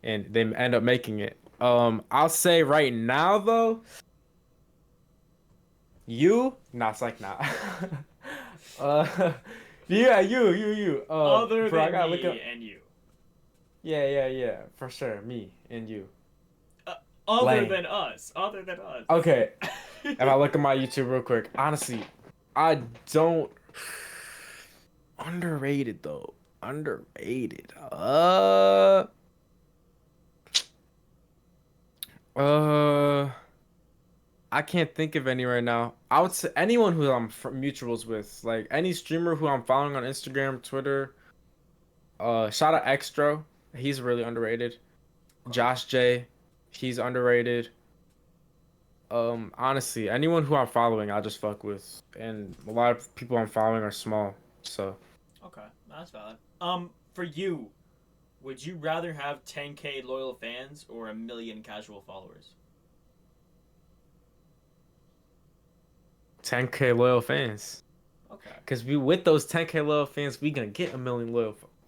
and they end up making it. I'll say right now though, nah, it's like nah. uh, yeah, you. Other Bro, I than gotta look me up. and you. Yeah, for sure. Me and you. Uh, other Lame. than us. Other than us. Okay, if I look at my YouTube real quick, honestly, I don't. Underrated though. Underrated. Uh. I can't think of any right now. I would say anyone who I'm from mutuals with, like any streamer who I'm following on Instagram, Twitter. Shout out Extro. He's really underrated. Okay. Josh J. He's underrated. Honestly, anyone who I'm following, I just fuck with, and a lot of people I'm following are small. So Okay. That's valid. For you, would you rather have 10K loyal fans or a million casual followers? 10K loyal fans. Okay. Cause we with those 10K loyal fans, we gonna get a million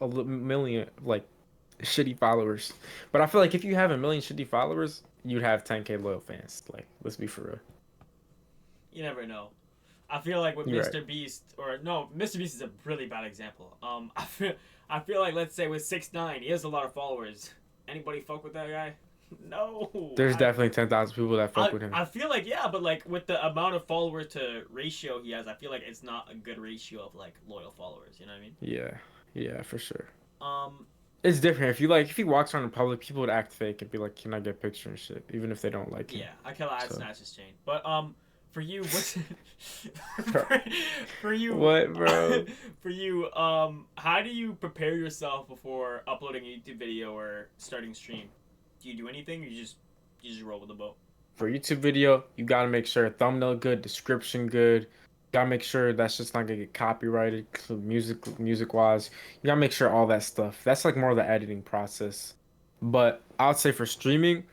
million like shitty followers. But I feel like if you have a million shitty followers, you'd have 10K loyal fans. Like, let's be for real. You never know. I feel like with You're right. Mr. Beast, or no, Mr. Beast is a really bad example. I feel like let's say with 6ix9ine, he has a lot of followers. Anybody fuck with that guy? No. There's definitely 10,000 people that fuck with him. I feel like yeah, but like with the amount of follower to ratio he has, I feel like it's not a good ratio of like loyal followers. You know what I mean? Yeah, for sure. Um, It's different. If he walks around in public, people would act fake and be like, "Can I get a picture and shit?" Even if they don't like him. yeah, I kill I'd So, snatch his chain. But for you, what's bro, for you? what, bro? For you, how do you prepare yourself before uploading a YouTube video or starting stream? Do you do anything, or you just roll with the boat? For YouTube video, you gotta make sure thumbnail good, description good. Gotta make sure that's just not gonna get copyrighted, music wise. You gotta make sure all that stuff. That's like more of the editing process. But I would say for streaming,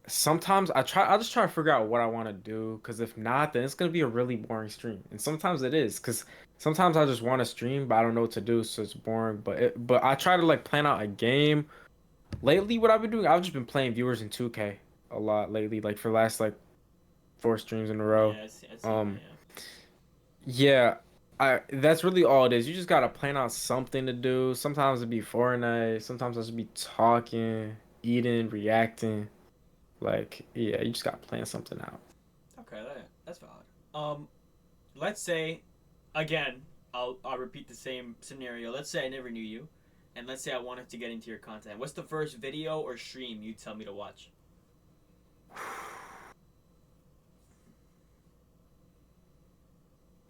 sometimes I just try to figure out what I want to do because if not, then it's gonna be a really boring stream. And sometimes it is because sometimes I just want to stream, but I don't know what to do, so it's boring. But I try to like plan out a game. Lately, what I've been doing, I've just been playing viewers in 2K a lot lately, like for the last like 4 streams in a row. Yeah, I see that. Um, Yeah. yeah, I that's really all it is. You just gotta plan out something to do. Sometimes it'd be Fortnite. Sometimes I'll just be talking, eating, reacting. Like, yeah, you just gotta plan something out. Okay, that's valid. Let's say, again, I'll repeat the same scenario. Let's say I never knew you, and let's say I wanted to get into your content. What's the first video or stream you tell me to watch?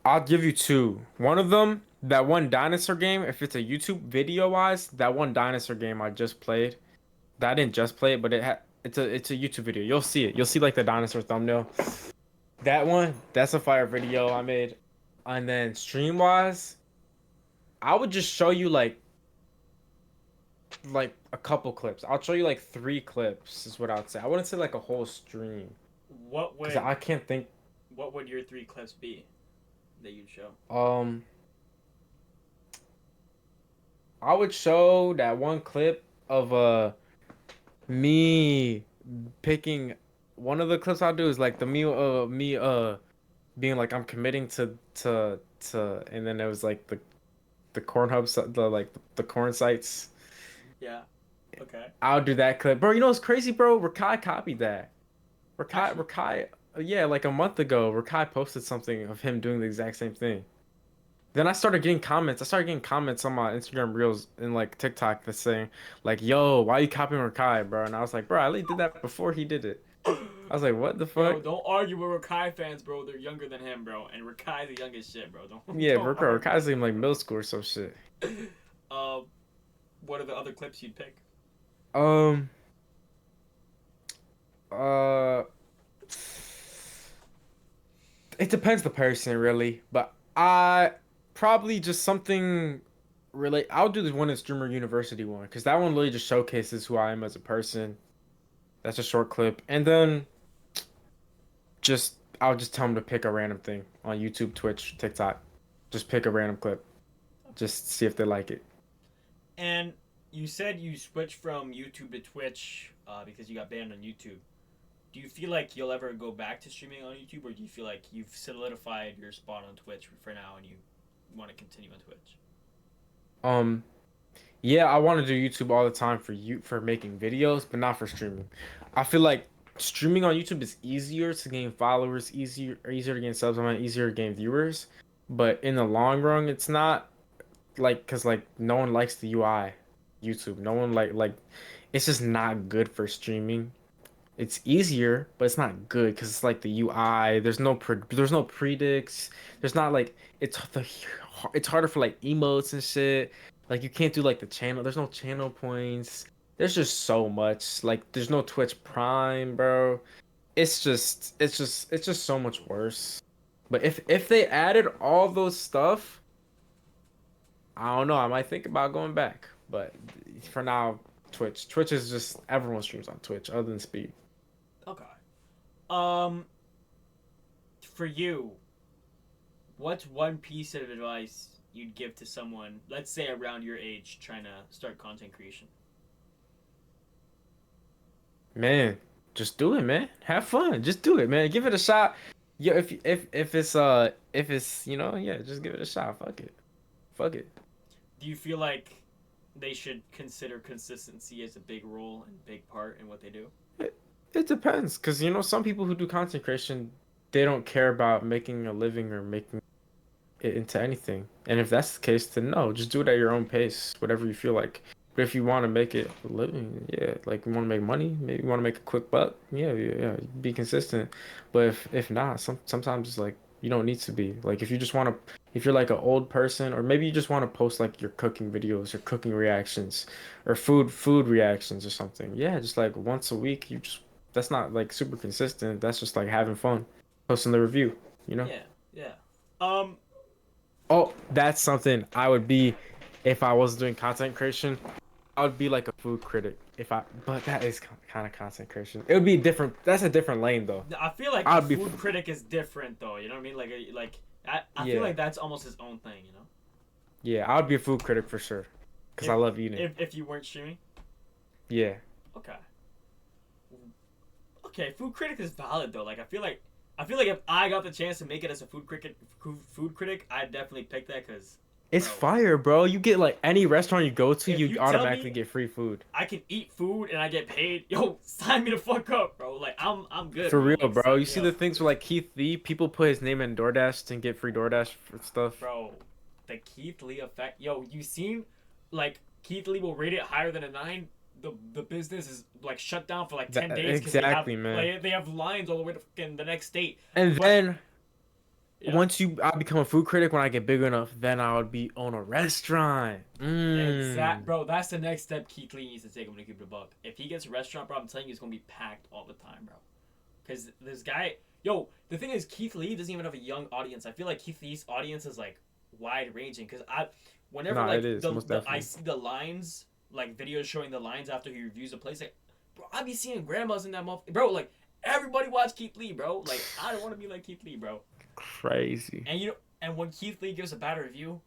I'll give you two. One of them, that one dinosaur game, if it's a YouTube video wise, that one dinosaur game I just played. That I didn't just play it, but it's a YouTube video. You'll see it. You'll see like the dinosaur thumbnail. That one, that's a fire video I made. And then stream wise, I would just show you like a couple clips. I'll show you like 3 clips is what I would say. I wouldn't say like a whole stream. What because would I can't think. your 3 clips be that you'd show? Um, I would show that one clip of me picking. One of the clips I'll do is like the me being like I'm committing to, and then it was like the corn hubs, the like the corn sites. Yeah. Okay. I'll do that clip, bro. You know what's crazy, bro? Rakai copied that. Actually, Rakai, yeah, like a month ago, Rakai posted something of him doing the exact same thing. Then I started getting comments. I started getting comments on my Instagram Reels and like TikTok that's saying like, "Yo, why you copying Rakai, bro?" And I was like, "Bro, I literally did that before he did it." I was like, "What the yo, fuck?" don't argue with Rakai fans, bro. They're younger than him, bro, and Rakai's the youngest shit, bro. Don't Yeah, don't argue. Rakai's in like middle school or some shit. Uh, what are the other clips you'd pick? Um, uh, it depends the person really, but I probably just something relate. I'll do the one in Streamer University one because that one really just showcases who I am as a person. That's a short clip, and then just I'll just tell them to pick a random thing on YouTube, Twitch, TikTok. Just pick a random clip. Just see if they like it. And you said you switched from YouTube to Twitch because you got banned on YouTube. Do you feel like you'll ever go back to streaming on YouTube, or do you feel like you've solidified your spot on Twitch for now and you want to continue on Twitch? Um, yeah, I want to do YouTube all the time for you for making videos, but not for streaming. I feel like streaming on YouTube is easier to gain followers, easier to gain subs, I mean, easier to gain viewers. But in the long run, it's not like because like no one likes the UI, YouTube. No one it's just not good for streaming. It's easier, but it's not good because it's like the UI. There's no predicts. There's not like it's harder for like emotes and shit. Like you can't do like the channel. There's no channel points. There's just so much. Like there's no Twitch Prime, bro. It's just so much worse. But if they added all those stuff, I don't know. I might think about going back. But for now, Twitch. Twitch is just everyone streams on Twitch other than Speed. Okay. Um, for you, what's one piece of advice you'd give to someone, let's say around your age, trying to start content creation? Man, just do it, man. Have fun. Just do it, man. Give it a shot. Yeah, if it's yeah, just give it a shot. Fuck it. Fuck it. Do you feel like they should consider consistency as a big role and big part in what they do? It, it depends, cause some people who do content creation, they don't care about making a living or making it into anything. And if that's the case, then no, just do it at your own pace, whatever you feel like. But if you want to make it a living, yeah, like you want to make money, maybe you want to make a quick buck, yeah, be consistent. But if not, sometimes it's like you don't need to be. Like if you're like an old person, or maybe you just want to post like your cooking videos or cooking reactions, or food reactions or something. Yeah, just like once a week, that's not like super consistent. That's just like having fun, posting the review, you know? Yeah, yeah. Um, Oh, that's something I would be if I was doing content creation. I would be like a food critic but that is kind of content creation. It would be different. That's a different lane though. I feel like I a would be, food critic is different, though. You know what I mean? I feel yeah, like that's almost his own thing. You know? yeah. I would be a food critic for sure, because I If love eating. if you weren't streaming, Yeah, okay, okay. Food critic is valid though. Like I feel like if I got the chance to make it as a food critic, I'd definitely pick that because, it's bro, fire, bro. You get like any restaurant you go to, if you you tell automatically me get free food. I can eat food and I get paid, yo, sign me the fuck up, bro. Like I'm good, For bro. real, Like bro. sign You me see the up, things with like Keith Lee, people put his name in DoorDash and get free DoorDash for stuff. bro. The Keith Lee effect, yo. You seen like Keith Lee will rate it higher than a 9. The business is like shut down for like 10 days because Exactly, man. they have lines all the way to fucking the next state. And But then yeah, once I become a food critic, when I get big enough, then I would be on a restaurant. bro. That's the next step Keith Lee needs to take. I'm gonna keep it a buck. If he gets a restaurant, bro, I'm telling you, it's gonna be packed all the time, bro. Because this guy, yo, the thing is, Keith Lee doesn't even have a young audience. I feel like Keith Lee's audience is like wide ranging. Because whenever Nah, like it is most I definitely. see the lines, like videos showing the lines after he reviews a place, like, bro, I be seeing grandmas in that bro. Like everybody watch Keith Lee, bro. Like, I don't want to be like Keith Lee, bro. Crazy. And and when Keith Lee gives a bad review,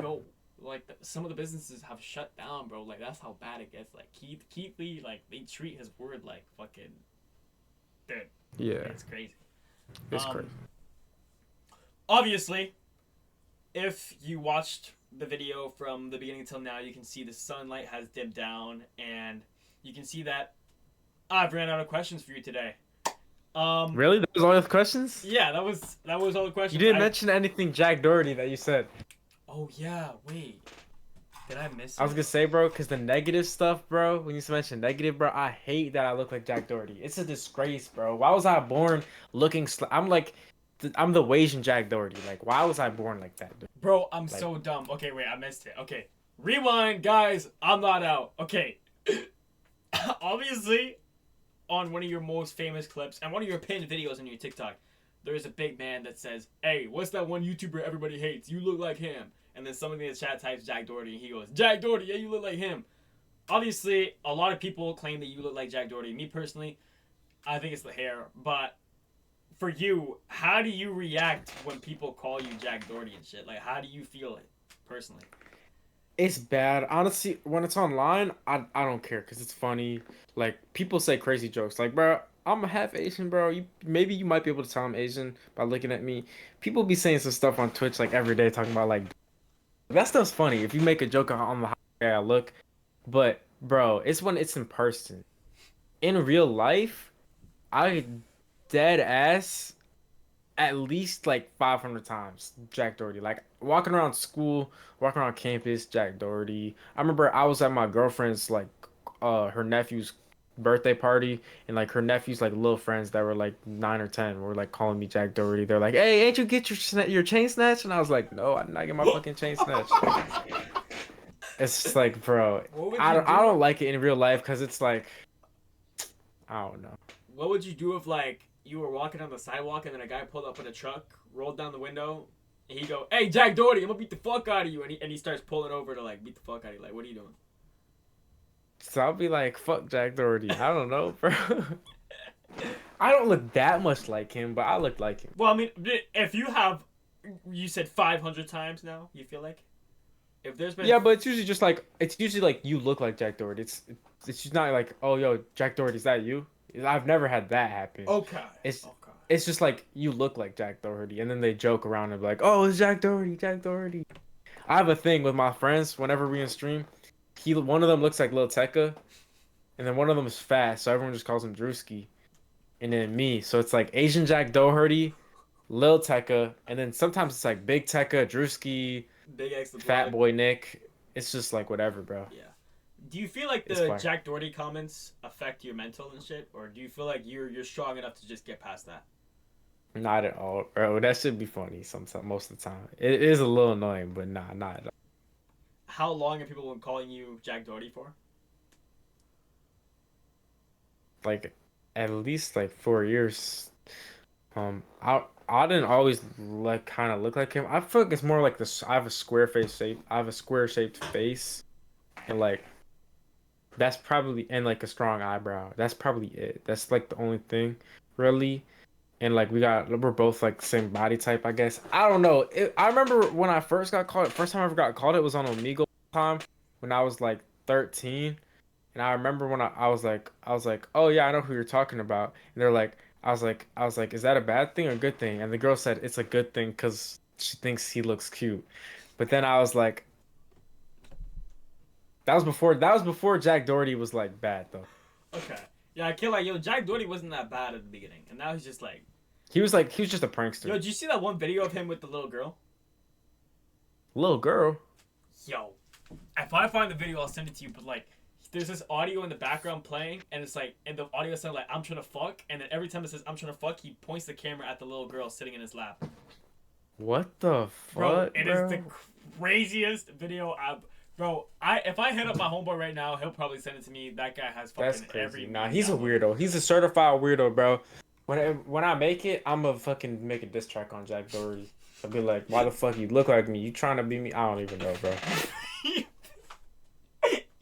yo, like some of the businesses have shut down, bro. Like that's how bad it gets. Like Keith Lee, like they treat his word like fucking, dude. Yeah. It's crazy. It's crazy. Obviously, if you watched the video from the beginning until now, you can see the sunlight has dipped down, and you can see that I've ran out of questions for you today. Really? That was all the questions? Yeah, that was all the questions. You didn't mention anything Jack Doherty that you said. Oh yeah, wait. Did I miss it? I was gonna say, bro, because the negative stuff, bro, when you mention negative, bro, I hate that I look like Jack Doherty. It's a disgrace, bro. Why was I born looking I'm like, I'm the Asian Jack Doherty. Like, why was I born like that, dude? Bro, I'm so dumb. Okay, wait, I missed it. Okay. Rewind, guys. I'm not out. Okay. Obviously, on one of your most famous clips and one of your pinned videos on your TikTok, there's a big man that says, "Hey, what's that one YouTuber everybody hates? You look like him." And then somebody in the chat types Jack Doherty, and he goes, "Jack Doherty, yeah, you look like him." Obviously, a lot of people claim that you look like Jack Doherty. Me personally, I think it's the hair. But for you, how do you react when people call you Jack Doherty and shit? Like, how do you feel it personally? It's bad. Honestly, when it's online, I don't care because it's funny. Like, people say crazy jokes. Like, bro, I'm a half Asian, bro. Maybe you might be able to tell I'm Asian by looking at me. People be saying some stuff on Twitch, like, every day talking about, like, that stuff's funny. If you make a joke on the how I look. But, bro, it's when it's in person. In real life, I dead ass at least like 500 times Jack Doherty. Like walking around school, walking around campus, Jack Doherty. I remember I was at my girlfriend's like her nephew's birthday party, and like her nephew's like little friends that were like 9 or 10 were like calling me Jack Doherty. They're like, "Hey, ain't you get your chain snatched?" And I was like, "No, I'm not getting my fucking chain snatched." It's just like, bro, I don't like it in real life because it's like, I don't know. What would you do if like you were walking on the sidewalk and then a guy pulled up in a truck, rolled down the window, and he go, "Hey, Jack Doherty, I'm gonna beat the fuck out of you," and he starts pulling over to like beat the fuck out of you. Like, what are you doing? So I'll be like, "Fuck Jack Doherty." I don't know, bro. I don't look that much like him, but I look like him. Well, I mean, if you said 500 times now, you feel like if there's been but it's usually like you look like Jack Doherty. It's just not like, "Oh, yo, Jack Doherty, is that you?" I've never had that happen. Okay. It's just like you look like Jack Doherty, and then they joke around and be like, "Oh, it's Jack Doherty, Jack Doherty." I have a thing with my friends whenever we in stream. One of them looks like Lil Tecca, and then one of them is fast, so everyone just calls him Drewski. And then me, so it's like Asian Jack Doherty, Lil Tecca, and then sometimes it's like Big Tecca, Drewski, Big X, Fat Boy Nick. It's just like whatever, bro. Yeah. Do you feel like the Jack Doherty comments affect your mental and shit, or do you feel like you're strong enough to just get past that? Not at all, bro. That should be funny sometimes, most of the time. It is a little annoying, but nah, not at all. How long have people been calling you Jack Doherty for? Like, at least like 4 years. I didn't always like kind of look like him. I feel like it's more like this. I have a square face shape. I have a square shaped face, and like that's probably and like a strong eyebrow. That's probably it. That's like the only thing, really. And like we're both like the same body type, I guess. I don't know. I remember when I first got called. First time I ever got called, it was on Omegle time when I was like 13. And I remember when I was like, "Oh yeah, I know who you're talking about." And they're like, I was like, "Is that a bad thing or a good thing?" And the girl said, "It's a good thing because she thinks he looks cute." But then I was like, that was before Jack Doherty was like bad though. Okay. Yeah, I feel like Jack Doherty wasn't that bad at the beginning, and now he's just like. He was just a prankster. Yo, did you see that one video of him with the little girl? Little girl. Yo, if I find the video, I'll send it to you. But like, there's this audio in the background playing, and it's like, and the audio sounds like "I'm trying to fuck," and then every time it says "I'm trying to fuck," he points the camera at the little girl sitting in his lap. What the fuck, bro? It is the craziest video Bro, if I hit up my homeboy right now, he'll probably send it to me. That guy has fucking every. Nah, he's a weirdo. He's a certified weirdo, bro. When I make it, I'm gonna fucking make a diss track on Jack Doherty. I'll be like, "Why the fuck you look like me? You trying to be me?" I don't even know, bro.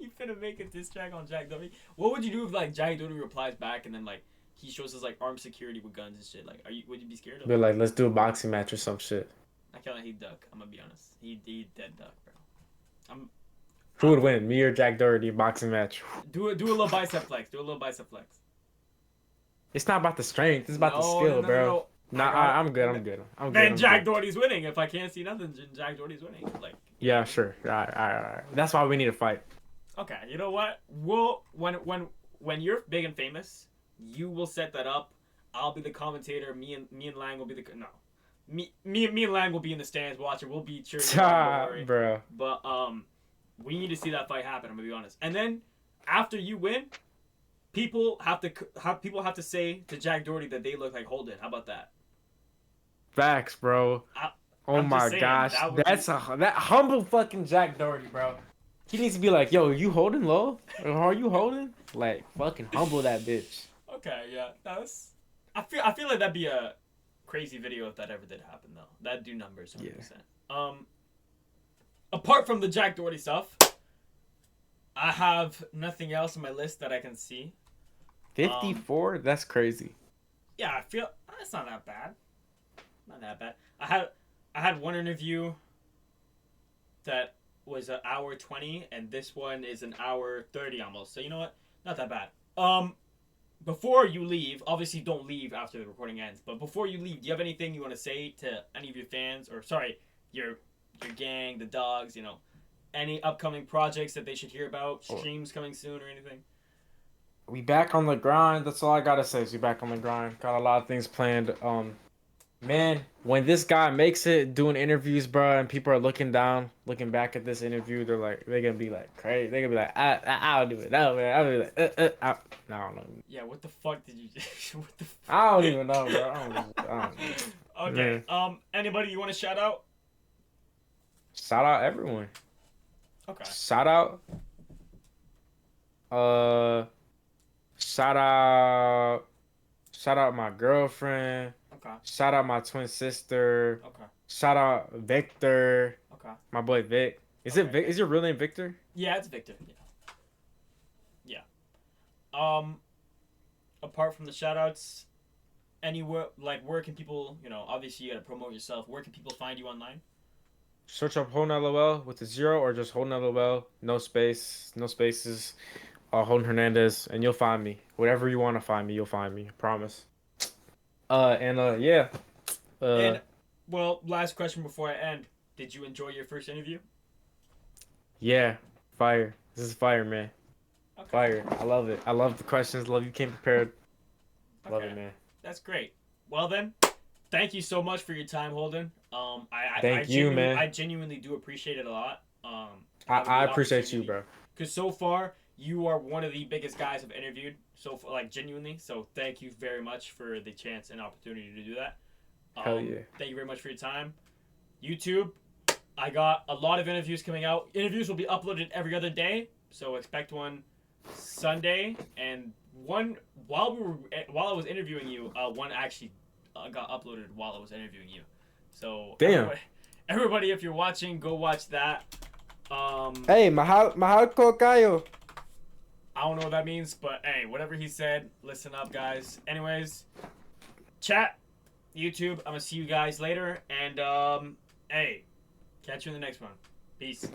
You finna make a diss track on Jack Doherty? What would you do if like Jack Doherty replies back and then like he shows his like armed security with guns and shit. Like, would you be scared of Be him? like, let's do a boxing match or some shit. I can't let he duck. I'm gonna be honest. He dead duck, bro. I'm. Who would win, me or Jack Doherty boxing match? Do a little bicep flex. Do a little bicep flex. It's not about the strength. It's about the No, skill, no, bro. no. Nah, I'm good. I'm good. I'm good. Then I'm Jack good. Doherty's winning. If I can't see nothing, then Jack Doherty's winning. Like. Yeah, sure. All right. That's why we need to fight. Okay, you know what? When you're big and famous, you will set that up. I'll be the commentator. Me and Lang will be the no. Me and Lang will be in the stands watching. We'll be cheering. Don't worry. Bro. But we need to see that fight happen. I'm gonna be honest. And then after you win, people have to say to Jack Doherty that they look like Holden. How about that? Facts, bro. Oh I'm my just saying, gosh, that humble fucking Jack Doherty, bro. He needs to be like, yo, you HoldenLol? Or are you Holden? Like, fucking humble that bitch. Okay, yeah, that's. I feel like that'd be a crazy video if that ever did happen though. That'd do numbers 100%. Yeah. Apart from the Jack Doherty stuff, I have nothing else on my list that I can see. 54? That's crazy. Yeah, I feel it's not that bad. Not that bad. I had one interview that was an hour 20, and this one is an hour 30 almost. So you know what? Not that bad. Before you leave, obviously don't leave after the recording ends. But before you leave, do you have anything you want to say to any of your fans, or sorry, your gang, the dogs? You know, any upcoming projects that they should hear about? Streams coming soon or anything? We back on the grind. That's all I gotta say. Is we back on the grind. Got a lot of things planned. Man, when this guy makes it doing interviews, bro, and people are looking back at this interview, they're gonna be like crazy. They're gonna be like, I'll do it. No, man. I'll be like, no, I don't know. Yeah, what the fuck did you? What the? I don't even know, bro. I don't know. Okay. Man. Anybody you want to shout out? Shout out everyone. Okay. Shout out. Shout out my girlfriend. Okay. Shout out my twin sister. Okay. Shout out Victor. Okay. My boy Vic. Is it Vic? Is your real name Victor? Yeah, it's Victor. Yeah. Apart from the shout outs, anywhere like where can people, you know, obviously you gotta promote yourself. Where can people find you online? Search up HoldenLol with a 0 or just HoldenLol, no space, no spaces. Holden Hernandez, and you'll find me. Whatever you want to find me, you'll find me. I promise. Yeah. And well, last question before I end. Did you enjoy your first interview? Yeah, fire. This is fire, man. Okay. Fire. I love it. I love the questions. Love you came prepared. Love Okay. it, man. That's great. Well then, thank you so much for your time, Holden. Thank you, man. I genuinely do appreciate it a lot. I appreciate you, bro. Because so far, you are one of the biggest guys I've interviewed. So like genuinely. So thank you very much for the chance and opportunity to do that. Hell yeah. Thank you very much for your time. YouTube, I got a lot of interviews coming out. Interviews will be uploaded every other day. So expect one Sunday, and one while I was interviewing you, one actually got uploaded while I was interviewing you. So damn. Everybody, if you're watching, go watch that. Hey, mahal ko kayo. I don't know what that means, but hey, whatever he said, listen up, guys. Anyways, chat, YouTube. I'm gonna see you guys later, and hey, catch you in the next one. Peace.